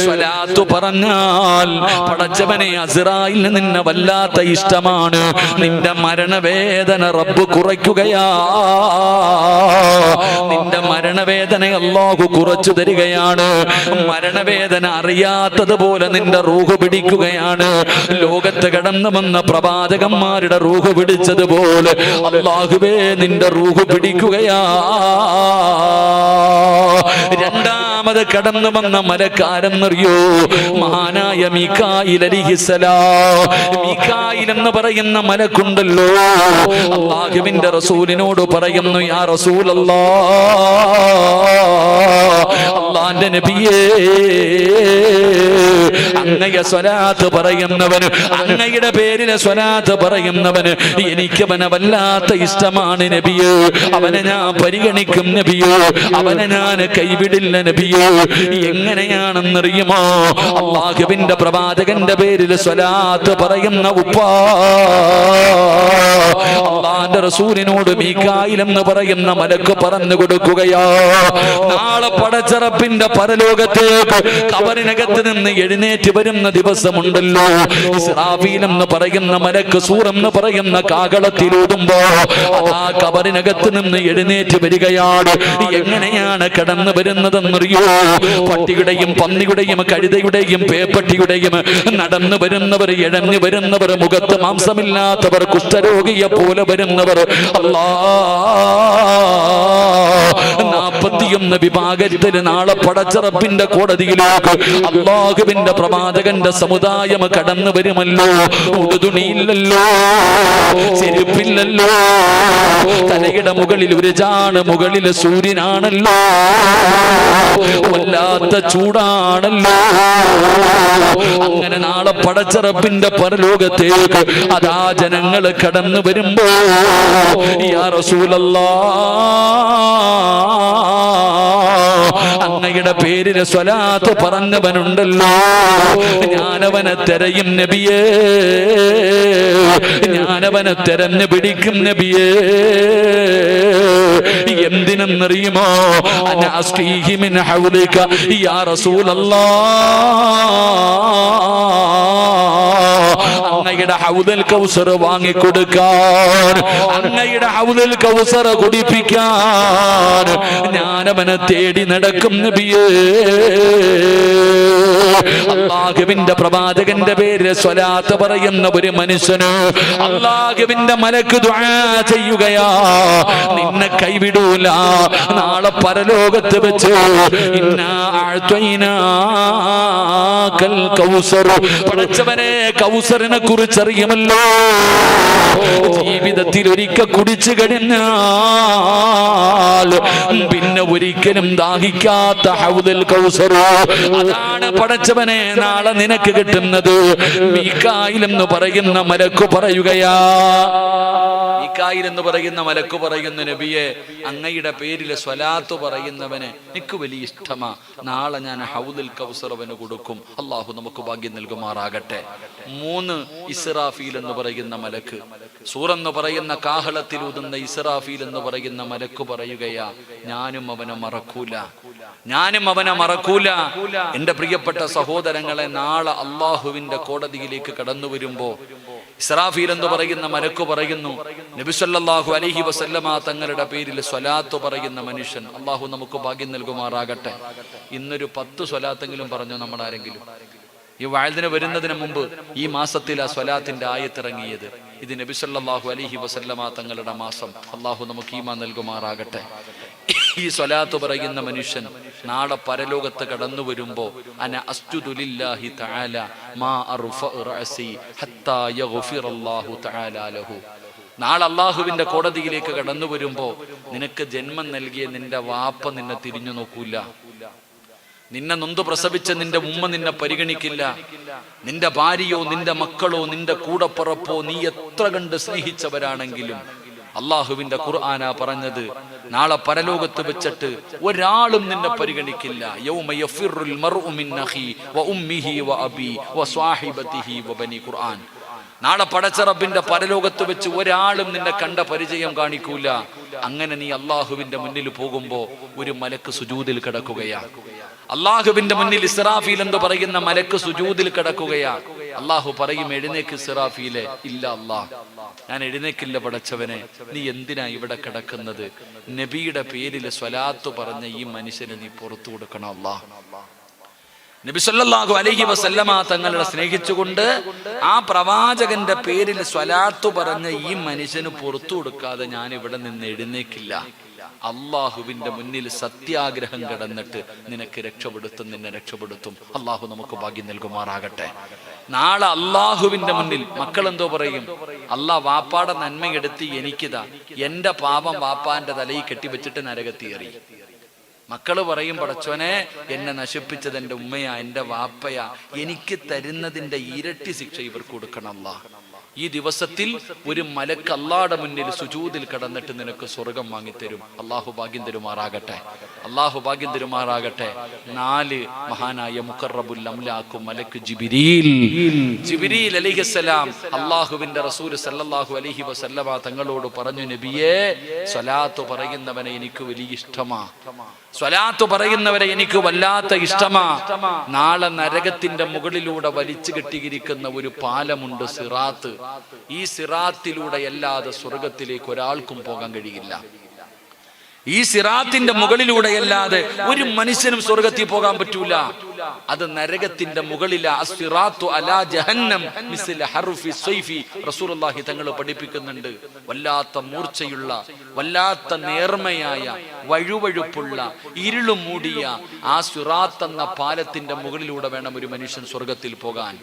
സ്വലാത്ത് പറഞ്ഞാൽ, പടച്ചവനെ അസ്റായിൽ നിന്നെ വല്ലാത്ത ഇഷ്ടമാണ്, നിന്റെ മരണവേദന റബ്ബ് കുറയ്ക്കുകയാ, നിന്റെ മരണവേദന അല്ലാഹു കുറച്ചു തരികയാണ്, മരണവേദന അറിയാത്തതുപോലെ നിന്റെ റൂഹ് പിടിക്കുകയാണ്. ലോകത്ത് കടന്നു വന്ന പ്രവാചകന്മാരുടെ റൂഹ് പിടിച്ചതുപോലെ അല്ലാഹുവേ നിന്റെ റൂഹ് പിടിക്കുകയാ. രണ്ടാമത് കടന്നു വന്ന മലക്കാരെന്നറിയോ? മഹാനായ മീകായിൽ അലൈഹിസ്സലാം. മീകായിൽ എന്ന് പറയുന്ന മലക്കുണ്ടല്ലോ, അല്ലാഹുവിന്റെ റസൂലിനോട് പറയുന്നു, യാ റസൂലല്ലാഹ്, അല്ലാഹുവിന്റെ നബിയേ, അങ്ങയെ സ്വലാത്ത് പറയുന്നവന്, അങ്ങയുടെ പേരിലെ സ്വലാത്ത് പറയുന്നവന് എനിക്കവനെ വല്ലാത്ത ഇഷ്ടമാണ് നബിയേ, അവനെ ഞാൻ പരിഗണിക്കും നബിയേ, അവനെ ഞാൻ കൈവിടില്ല നബിയേ. എങ്ങനെയാണെന്നറിയുമോ? അല്ലാഹുവിന്റെ പ്രവാചകന്റെ പേരിൽ സ്വലാത്ത് പറയുന്ന ഉപ്പ, അല്ലാഹുവിന്റെ റസൂലിനോട് മീകായിൽ എന്ന് പറയുന്ന മലക്ക് പറഞ്ഞു കൊടുക്കുകയാ, നാളെ പടച്ചറപ്പിന്റെ പരലോകത്തേക്ക് ഖബറിനകത്ത് നിന്ന് എഴുന്നേറ്റ് വരുന്ന ദിവസമുണ്ടല്ലോ, ഇസ്രാഫീൽ എന്ന് പറയുന്ന മലക്ക് സൂറെന്ന് പറയുന്ന കാകളത്തിലൂതുമ്പോ ആ ഖബറിനകത്ത് നിന്ന് എഴുന്നേറ്റ് വരികയാണ്. എങ്ങനെയാണ് കടന്നു വരുന്നതെന്നറിയോ? പട്ടിയുടെയും പന്നിയുടെയും കഴുതയുടെയും പേപ്പട്ടിയുടെയും നടന്നു വരുന്നവർ, ഇഴഞ്ഞു വരുന്നവർ, മുഖത്ത് മാംസമില്ലാത്തവർ, കുഷ്ഠരോഗിയെ പോലെ വരുന്നവർ, 41 വിഭാഗത്തിൽ നാളെ പടച്ചറപ്പിന്റെ കോടതിയിലേക്ക് അല്ലാഹുവിന്റെ പ്രവാചകന്റെ സമുദായം കടന്നു വരുമല്ലോ. ഉടുതുണിയില്ലല്ലോ, ചെരുപ്പില്ലല്ലോ, തലയുടെ മുകളിൽ ഒരു ചാണ്, മുകളിൽ സൂര്യനാണല്ലോ, വല്ലാത്ത ചൂടാണല്ലോ. അങ്ങനെ നാളെ പടച്ചറപ്പിന്റെ പരലോകത്തേക്ക് അതാ ജനങ്ങൾ കടന്നു വരുമ്പോ, യാ റസൂലല്ലാഹ്, അങ്ങയുടെ പേരിൽ സ്വലാത്ത് പറഞ്ഞവനുണ്ടല്ലോ, ഞാനവനെ തെരയും നബിയേ, ഞാനവനെ തെരഞ്ഞു പിടിക്കും നബിയേ. എന്തിനെന്നറിയുമോ? അന അസ്ഖീഹി മിൻ ഹൗലിക യാ റസൂലല്ലാഹ്, അങ്ങയുടെ ഹൗദൽ കൗസർ വാങ്ങിക്കൊടുക്കാൻ, അങ്ങയുടെ ഹൗദൽ കൗസർ കുടിപ്പിക്കാൻ ഞാനവനെ തേടി നടക്കും നബിയേ. അല്ലാഹുവിന്റെ പ്രവാചകന്റെ പേരിൽ സ്വലാത്ത് പറയുന്ന ഒരു മനുഷ്യന് അല്ലാഹുവിന്റെ മലക്ക് ദുആ ചെയ്യുകയാ, നിന്നെ കൈവിടൂല. നാളെ പരലോകത്ത് വെച്ച് ഇന്നാ അഅ്തൈനാകൽ കൗസർ, പടച്ചവനെ കൗസറിനെ കുറിച്ച് അറിയുമല്ലോ. ജീവിതത്തിൽ ഒരിക്കൽ കുടിച്ചു കഴിഞ്ഞാൽ പിന്നെ ഒരിക്കലും ദാഹിക്കാത്ത ഹൗദൽ കൗസർ, അതാണ് പടച്ചവനെ നാളെ നിനക്ക് കിട്ടുന്നത്. മീകായിൽ എന്ന് പറയുന്ന മലക്ക് പറയുകയാ, മീകായിൽ എന്ന് പറയുന്ന മലക്ക് പറയുന്ന നബിയെ, അങ്ങയുടെ പേരിൽ സ്വലാത്ത് പറയുന്നവന് എനിക്ക് വലിയ ഇഷ്ടമാ, നാളെ ഞാൻ ഹൗദുൽ കൗസർ അവന് കൊടുക്കും. അള്ളാഹു നമുക്ക് ഭാഗ്യം നൽകുമാറാകട്ടെ. 3 ഇസ്രാഫീൽ എന്ന് പറയുന്ന മലക്ക്, സൂറെന്ന് പറയുന്ന കാഹളത്തിൽ ഊതുന്ന ഇസ്രാഫീൽ എന്ന് പറയുന്ന മലക്ക് പറയുകയാ, ഞാനും അവനെ മറക്കൂല, ഞാനും അവനെ മറക്കൂല. എന്റെ പ്രിയപ്പെട്ട സഹോദരങ്ങളെ, നാളെ അള്ളാഹുവിന്റെ കോടതിയിലേക്ക് കടന്നു വരുമ്പോ ഇസ്രാഫീൽ എന്ന് പറയുന്ന മലക്ക് പറയുന്നു, നബി സല്ലല്ലാഹു അലൈഹി വസല്ലമ തങ്ങളുടെ പേരിൽ സ്വലാത്ത് പറയുന്ന മനുഷ്യൻ, അള്ളാഹു നമുക്ക് ഭാഗ്യം നൽകുമാറാകട്ടെ. ഇന്നൊരു 10 സ്വലാത്തെങ്കിലും പറഞ്ഞു നമ്മളാരെങ്കിലും? ഈ വഅദിന് വരുന്നതിന് മുമ്പ് ഈ മാസത്തിൽ ആ സ്വലാത്തിന്റെ ആയത്തിറങ്ങിയത്. ഇത് നബി സല്ലല്ലാഹു അലൈഹി വസല്ലമ തങ്ങളുടെ മാസം. അള്ളാഹു നമുക്ക് ഈമാൻ നൽകുമാറാകട്ടെ. ഈ സ്വലാത്ത് പറയുന്ന മനുഷ്യൻ നാളെ പരലോകത്ത് കടന്നു വരുമ്പോ അന അസ്ജുദു ലില്ലാഹി തആല മാ അർഫഉ റഅസി ഹത്താ യഗ്ഫിറല്ലാഹു തആല ലഹു. നാളെ അള്ളാഹുവിന്റെ കോടതിയിലേക്ക് കടന്നു വരുമ്പോ നിനക്ക് ജന്മം നൽകിയ നിന്റെ വാപ്പ നിന്നെ തിരിഞ്ഞു നോക്കൂല, നിന്നെ നൊന്തു പ്രസവിച്ച നിന്റെ ഉമ്മ നിന്നെ പരിഗണിക്കില്ല, നിന്റെ ഭാര്യയോ നിന്റെ മക്കളോ നിന്റെ കൂടപ്പുറപ്പോ നീ എത്ര കണ്ട് സ്നേഹിച്ചവരാണെങ്കിലും അള്ളാഹുവിന്റെ ഖുർആനാ പറഞ്ഞത്, നാളെ പരലോകത്ത് വെച്ചിട്ട് ഒരാളും നിന്നെ പരിഗണിക്കില്ല. യൗമ യഫിറുൽ മർഉ മിൻ അഖി വ ഉമ്മിഹി വ അബി വ സ്വഹിബതിഹി വ ബനി. ഖുർആൻ. നാളെ പടച്ച റബ്ബിന്റെ പരലോകത്ത് വെച്ച് ഒരാളും നിന്നെ കണ്ട പരിചയം കാണിക്കൂല. അങ്ങനെ നീ അള്ളാഹുവിന്റെ മുന്നിൽ പോകുമ്പോ ഒരു മലക്ക് സുജൂദിൽ കിടക്കുകയാ. അള്ളാഹുവിന്റെ മുന്നിൽ ഇസ്രാഫീൽ എന്ന് പറയുന്ന മലക്ക് സുജൂദിൽ കിടക്കുകയാ. അള്ളാഹു പറയും, എഴുന്നേക്ക് ഇസ്രാഫീലെ. ഇല്ല അല്ലാഹ്, ഞാൻ എഴുന്നേക്കില്ല പടച്ചവനെ. നീ എന്തിനാ ഇവിടെ കിടക്കുന്നത്? നബിയുടെ പേരിൽ സ്വലാത്ത് പറഞ്ഞ ഈ മനുഷ്യനെ നീ പുറത്തു കൊടുക്കണം അല്ലാഹ്. നബി സല്ലല്ലാഹു അലൈഹി വസല്ലമ തങ്ങളെ സ്നേഹിച്ചുകൊണ്ട് ആ പ്രവാചകന്റെ പേരിൽ സ്വലാത്ത് പറഞ്ഞ ഈ മനുഷ്യന് പുറത്തു കൊടുക്കാതെ ഞാൻ ഇവിടെ നിന്ന് എഴുന്നേക്കില്ല. അള്ളാഹുവിന്റെ മുന്നിൽ സത്യാഗ്രഹം കിടന്നിട്ട് നിനക്ക് രക്ഷപ്പെടുത്തും, നിന്നെ രക്ഷപ്പെടുത്തും. അള്ളാഹു നമുക്ക് ഭാഗ്യം നൽകുമാറാകട്ടെ. നാളെ അള്ളാഹുവിന്റെ മുന്നിൽ മക്കൾ എന്തോ പറയും? അള്ളാഹ് വാപ്പാടെ നന്മയെടുത്ത് എനിക്കിതാ, എന്റെ പാപം വാപ്പാന്റെ തലയിൽ കെട്ടിവെച്ചിട്ട് നരകത്തിയേറി. മക്കള് പറയും, പടച്ചോനെ എന്നെ നശിപ്പിച്ചത് എന്റെ ഉമ്മയാ, എന്റെ വാപ്പയാ, എനിക്ക് തരുന്നതിന്റെ ഇരട്ടി ശിക്ഷ ഇവർക്ക് കൊടുക്കണം അല്ലാഹ്. ഈ ദിവസത്തിൽ ഒരു മലക്ക് അല്ലാഹുവിന്റെ മുന്നിൽ സുജൂദിൽ കിടന്നിട്ട് നിനക്ക് സ്വർഗം വാങ്ങിത്തരും. അള്ളാഹു ഭാഗ്യം തരുമാറാകട്ടെ, അള്ളാഹു ഭാഗ്യം തരുമാറാകട്ടെ. 4 മഹാനായ മുഖറബുൽ അംലാഖ് മലക്ക് ജിബ്രീൽ അലൈഹിസ്സലാം അള്ളാഹുവിന്റെ റസൂൽ സല്ലല്ലാഹു അലൈഹി വസല്ലമ തങ്ങളോട് പറഞ്ഞു, നബിയേ, സ്വലാത്ത് പറയുന്നവനെ എനിക്ക് വലിയ ഇഷ്ടമാ, സ്വലാത്ത് പറയുന്നവരെ എനിക്ക് വല്ലാത്ത ഇഷ്ടമാ. നാളെ നരകത്തിന്റെ മുകളിലൂടെ വലിച്ചു കെട്ടിയിരിക്കുന്ന ഒരു പാലമുണ്ട്, സിറാത്ത്. ഈ സിറാത്തിലൂടെ അല്ലാതെ സ്വർഗത്തിലേക്ക് ഒരാൾക്കും പോകാൻ കഴിയില്ല. ഈ സിറാത്തിന്റെ മുകളിലൂടെ അല്ലാതെ ഒരു മനുഷ്യനും സ്വർഗത്തിൽ പോകാൻ പറ്റൂല. അത് നരകത്തിന്റെ മുകളിലാ. അസ്സിറാത്തു അലാ ജഹന്നം മിസ്ല ഹർഫി സൈഫി. റസൂലുള്ളാഹി തങ്ങൾ പഠിപ്പിക്കുന്നുണ്ട്. വല്ലാത്ത മൂർച്ചയുള്ള, വല്ലാത്ത നേർമയായ, വഴുവഴുപ്പുള്ള, ഇരുളു മൂടിയ ആ സിറാത്ത് എന്ന പാലത്തിന്റെ മുകളിലൂടെ വേണം ഒരു മനുഷ്യൻ സ്വർഗത്തിൽ പോകാൻ.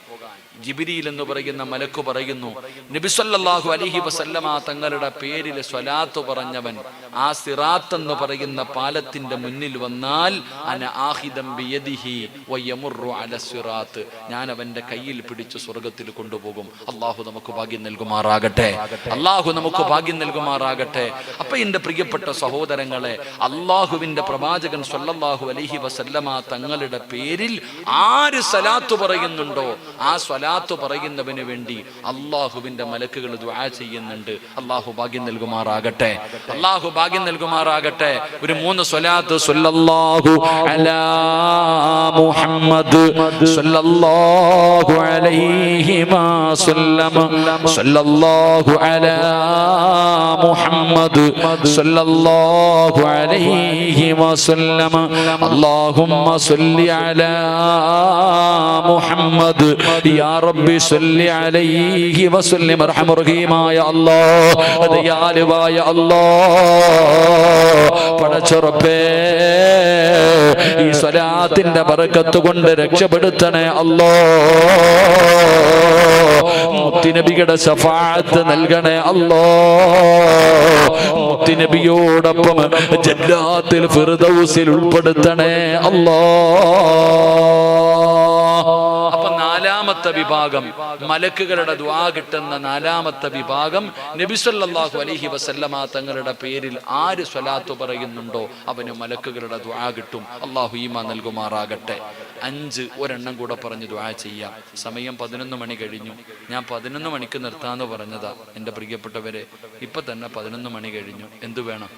ജിബ്രീൽ എന്ന് പറയുന്ന മലക്ക് പറയുന്നു, നബി സല്ലല്ലാഹു അലൈഹി വസല്ലമ തങ്ങളുടെ പേരിൽ സ്വലാത്ത് പറഞ്ഞവൻ ആ സിറാത്ത് എന്ന് പറയുന്ന പാലത്തിന്റെ മുന്നിൽ വന്നാൽ അന ആഖിദം ബിയദിഹി വയമുറു അല സിറാത്ത്, ഞാൻ അവന്റെ കയ്യിൽ പിടിച്ച് സ്വർഗത്തിൽ കൊണ്ടുപോകും. അള്ളാഹു നമുക്ക് ഭാഗ്യം നൽകുമാറാകട്ടെ. അള്ളാഹു നമുക്ക് ഭാഗ്യം നൽകുമാറാകട്ടെ. അപ്പൊ എന്റെ പ്രിയപ്പെട്ട സഹോദരങ്ങളെ, അള്ളാഹുവിന്റെ പ്രവാചകൻ സ്വല്ലല്ലാഹു അലൈഹി വസല്ലമ തങ്ങളുടെ പേരിൽ ആര് സ്വലാത്ത് പറയുന്നുണ്ടോ ആ സ്വലാത്ത് പറയുന്നവന് വേണ്ടി അള്ളാഹുവിന്റെ മലക്കുകൾ ദുആ ചെയ്യുന്നുണ്ട്. അള്ളാഹു ഭാഗ്യം നൽകുമാറാകട്ടെ. അള്ളാഹു ഭാഗ്യം നൽകുമാറാകട്ടെ. ഒരു 3 സ്വലാത്ത് സ്വല്ലല്ലാഹു അലാ മുഹമ്മദ് സ്വല്ലല്ലാഹു അലൈഹി വസല്ലം സ്വല്ലല്ലാഹു അലാ മുഹമ്മദ് സ്വല്ലല്ലാഹു അലൈഹി വസല്ലം അല്ലാഹുമ്മ സ്വല്ലി അലാ മുഹമ്മദ് യാ റബ്ബി സ്വല്ലി അലൈഹി വസല്ലം. അർഹമർ റഹീമായ അല്ലാഹ്, ദയാലുവായ അല്ലാഹ്, പടച്ചറബ്ബേ ഈ സ്വലാത്തിന്റെ ബറക്കത്ത് കൊണ്ട് രക്ഷപ്പെടുത്തണേ അല്ലാഹ്. മുത്തുനബിയുടെ ശഫാഅത്ത് നൽകണേ അല്ലാഹ്. മുത്തുനബിയോടൊപ്പം ജന്നാത്തുൽ ഫിർദൗസിൽ ഉൾപ്പെടുത്തണേ അല്ലാഹ്. അപ്പൊ 4ാമത്തെ വിഭാഗം, മലക്കുകളുടെ ദുആ കിട്ടുന്ന 4ാമത്തെ വിഭാഗം, നബി സല്ലല്ലാഹു അലൈഹി വസല്ലമ തങ്ങളുടെ പേരിൽ ആര് സ്വലാത്ത് പറയുന്നുണ്ടോ അവന് മലക്കുകളുടെ ദുആ കിട്ടും. അല്ലാഹു ഈമാൻ നൽകുമാറാകട്ടെ. 5 ഒരെണ്ണം കൂടെ പറഞ്ഞ് ദുആ ചെയ്യാം. സമയം 11 മണി കഴിഞ്ഞു. ഞാൻ 11 മണിക്ക് നിർത്താന്ന് പറഞ്ഞതാ. എൻ്റെ പ്രിയപ്പെട്ടവരെ, ഇപ്പൊ തന്നെ 11 മണി കഴിഞ്ഞു. എന്തു വേണം?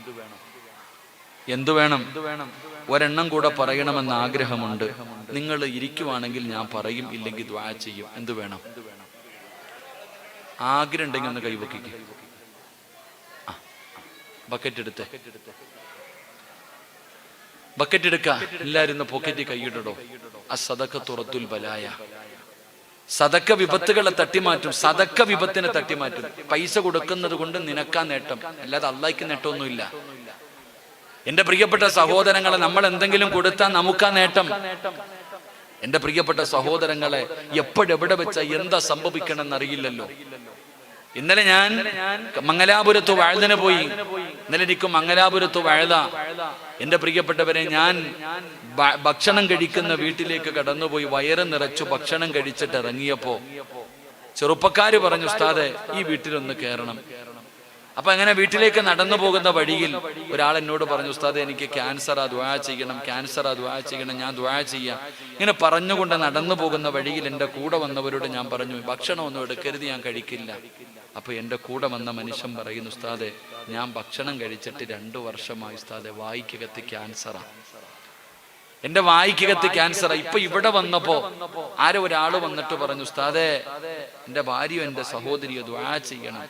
ഒരെണ്ണം കൂടെ പറയണമെന്ന് ആഗ്രഹമുണ്ട്. നിങ്ങൾ ഇരിക്കുവാണെങ്കിൽ ഞാൻ പറയും, ഇല്ലെങ്കിൽ ദുആ ചെയ്യും. എന്തു വേണം? ആഗ്രഹം ഉണ്ടെങ്കിൽ ഒന്ന് കൈവക്കിക്ക്. ബക്കറ്റ് എടുക്ക. എല്ലാവരും പോക്കറ്റിൽ കൈയിടടോ. അസ്സദഖത്തു റദ്ദുൽ ബലായ. സദക്ക വിപത്തുകളെ തട്ടിമാറ്റും. സദക്ക വിപത്തിനെ തട്ടിമാറ്റും. പൈസ കൊടുക്കുന്നത് കൊണ്ട് നിനക്കാ നേട്ടം, അല്ലാതെ അള്ളാഹ്ക്ക് നേട്ടമൊന്നുമില്ല. എന്റെ പ്രിയപ്പെട്ട സഹോദരങ്ങളെ, നമ്മൾ എന്തെങ്കിലും കൊടുത്താൽ നമുക്കാ നേട്ടം. എന്റെ പ്രിയപ്പെട്ട സഹോദരങ്ങളെ, എപ്പോഴെവിടെ വെച്ചാൽ എന്താ സംഭവിക്കണം എന്നറിയില്ലല്ലോ. ഇന്നലെ ഞാൻ മംഗലാപുരത്ത് വഴുതിന് പോയി. ഇന്നലെ എനിക്ക് മംഗലാപുരത്ത് വഴുത. എന്റെ പ്രിയപ്പെട്ടവരെ, ഞാൻ ഭക്ഷണം കഴിക്കുന്ന വീട്ടിലേക്ക് കടന്നുപോയി. വയറ് നിറച്ചു ഭക്ഷണം കഴിച്ചിട്ട് ഇറങ്ങിയപ്പോ ചെറുപ്പക്കാര് പറഞ്ഞു, ഉസ്താദെ ഈ വീട്ടിലൊന്ന് കയറണം. അപ്പൊ അങ്ങനെ വീട്ടിലേക്ക് നടന്നു പോകുന്ന വഴിയിൽ ഒരാൾ എന്നോട് പറഞ്ഞു, ഉസ്താദെ എനിക്ക് ക്യാൻസറാ, ദുആ ചെയ്യണം, ക്യാൻസറാ, ദുആ ചെയ്യണം, ഞാൻ ദുആ ചെയ്യാം. ഇങ്ങനെ പറഞ്ഞുകൊണ്ട് നടന്നു പോകുന്ന വഴിയിൽ എൻ്റെ കൂടെ വന്നവരോട് ഞാൻ പറഞ്ഞു, ഭക്ഷണമൊന്നും എടുക്കരുത്, ഞാൻ കഴിക്കില്ല. അപ്പൊ എൻ്റെ കൂടെ വന്ന മനുഷ്യൻ പറയുന്നു, ഉസ്താദെ ഞാൻ ഭക്ഷണം കഴിച്ചിട്ട് 2 വർഷമായി ഉസ്താദെ, വായിക്കകത്ത് ക്യാൻസറാ, എന്റെ വായിക്കകത്ത് ക്യാൻസറാ. ഇപ്പൊ ഇവിടെ വന്നപ്പോ ഒരാള് വന്നിട്ട് പറഞ്ഞു, ഉസ്താദെ എൻ്റെ ഭാര്യയോ എൻ്റെ സഹോദരിയോ ദുആ ചെയ്യണം,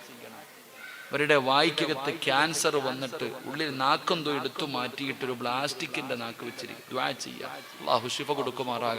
അവരുടെ വായിക്കകത്ത് ക്യാൻസർ വന്നിട്ട് ഉള്ളിൽ നാക്കെന്തോ എടുത്തു മാറ്റിയിട്ടൊരു പ്ലാസ്റ്റിക്കിന്റെ നാക്ക് വെച്ചിരിക്കും, ദുആ ചെയ്യാം, അല്ലാഹു ശിഫ കൊടുക്കുമാറാകട്ടെ.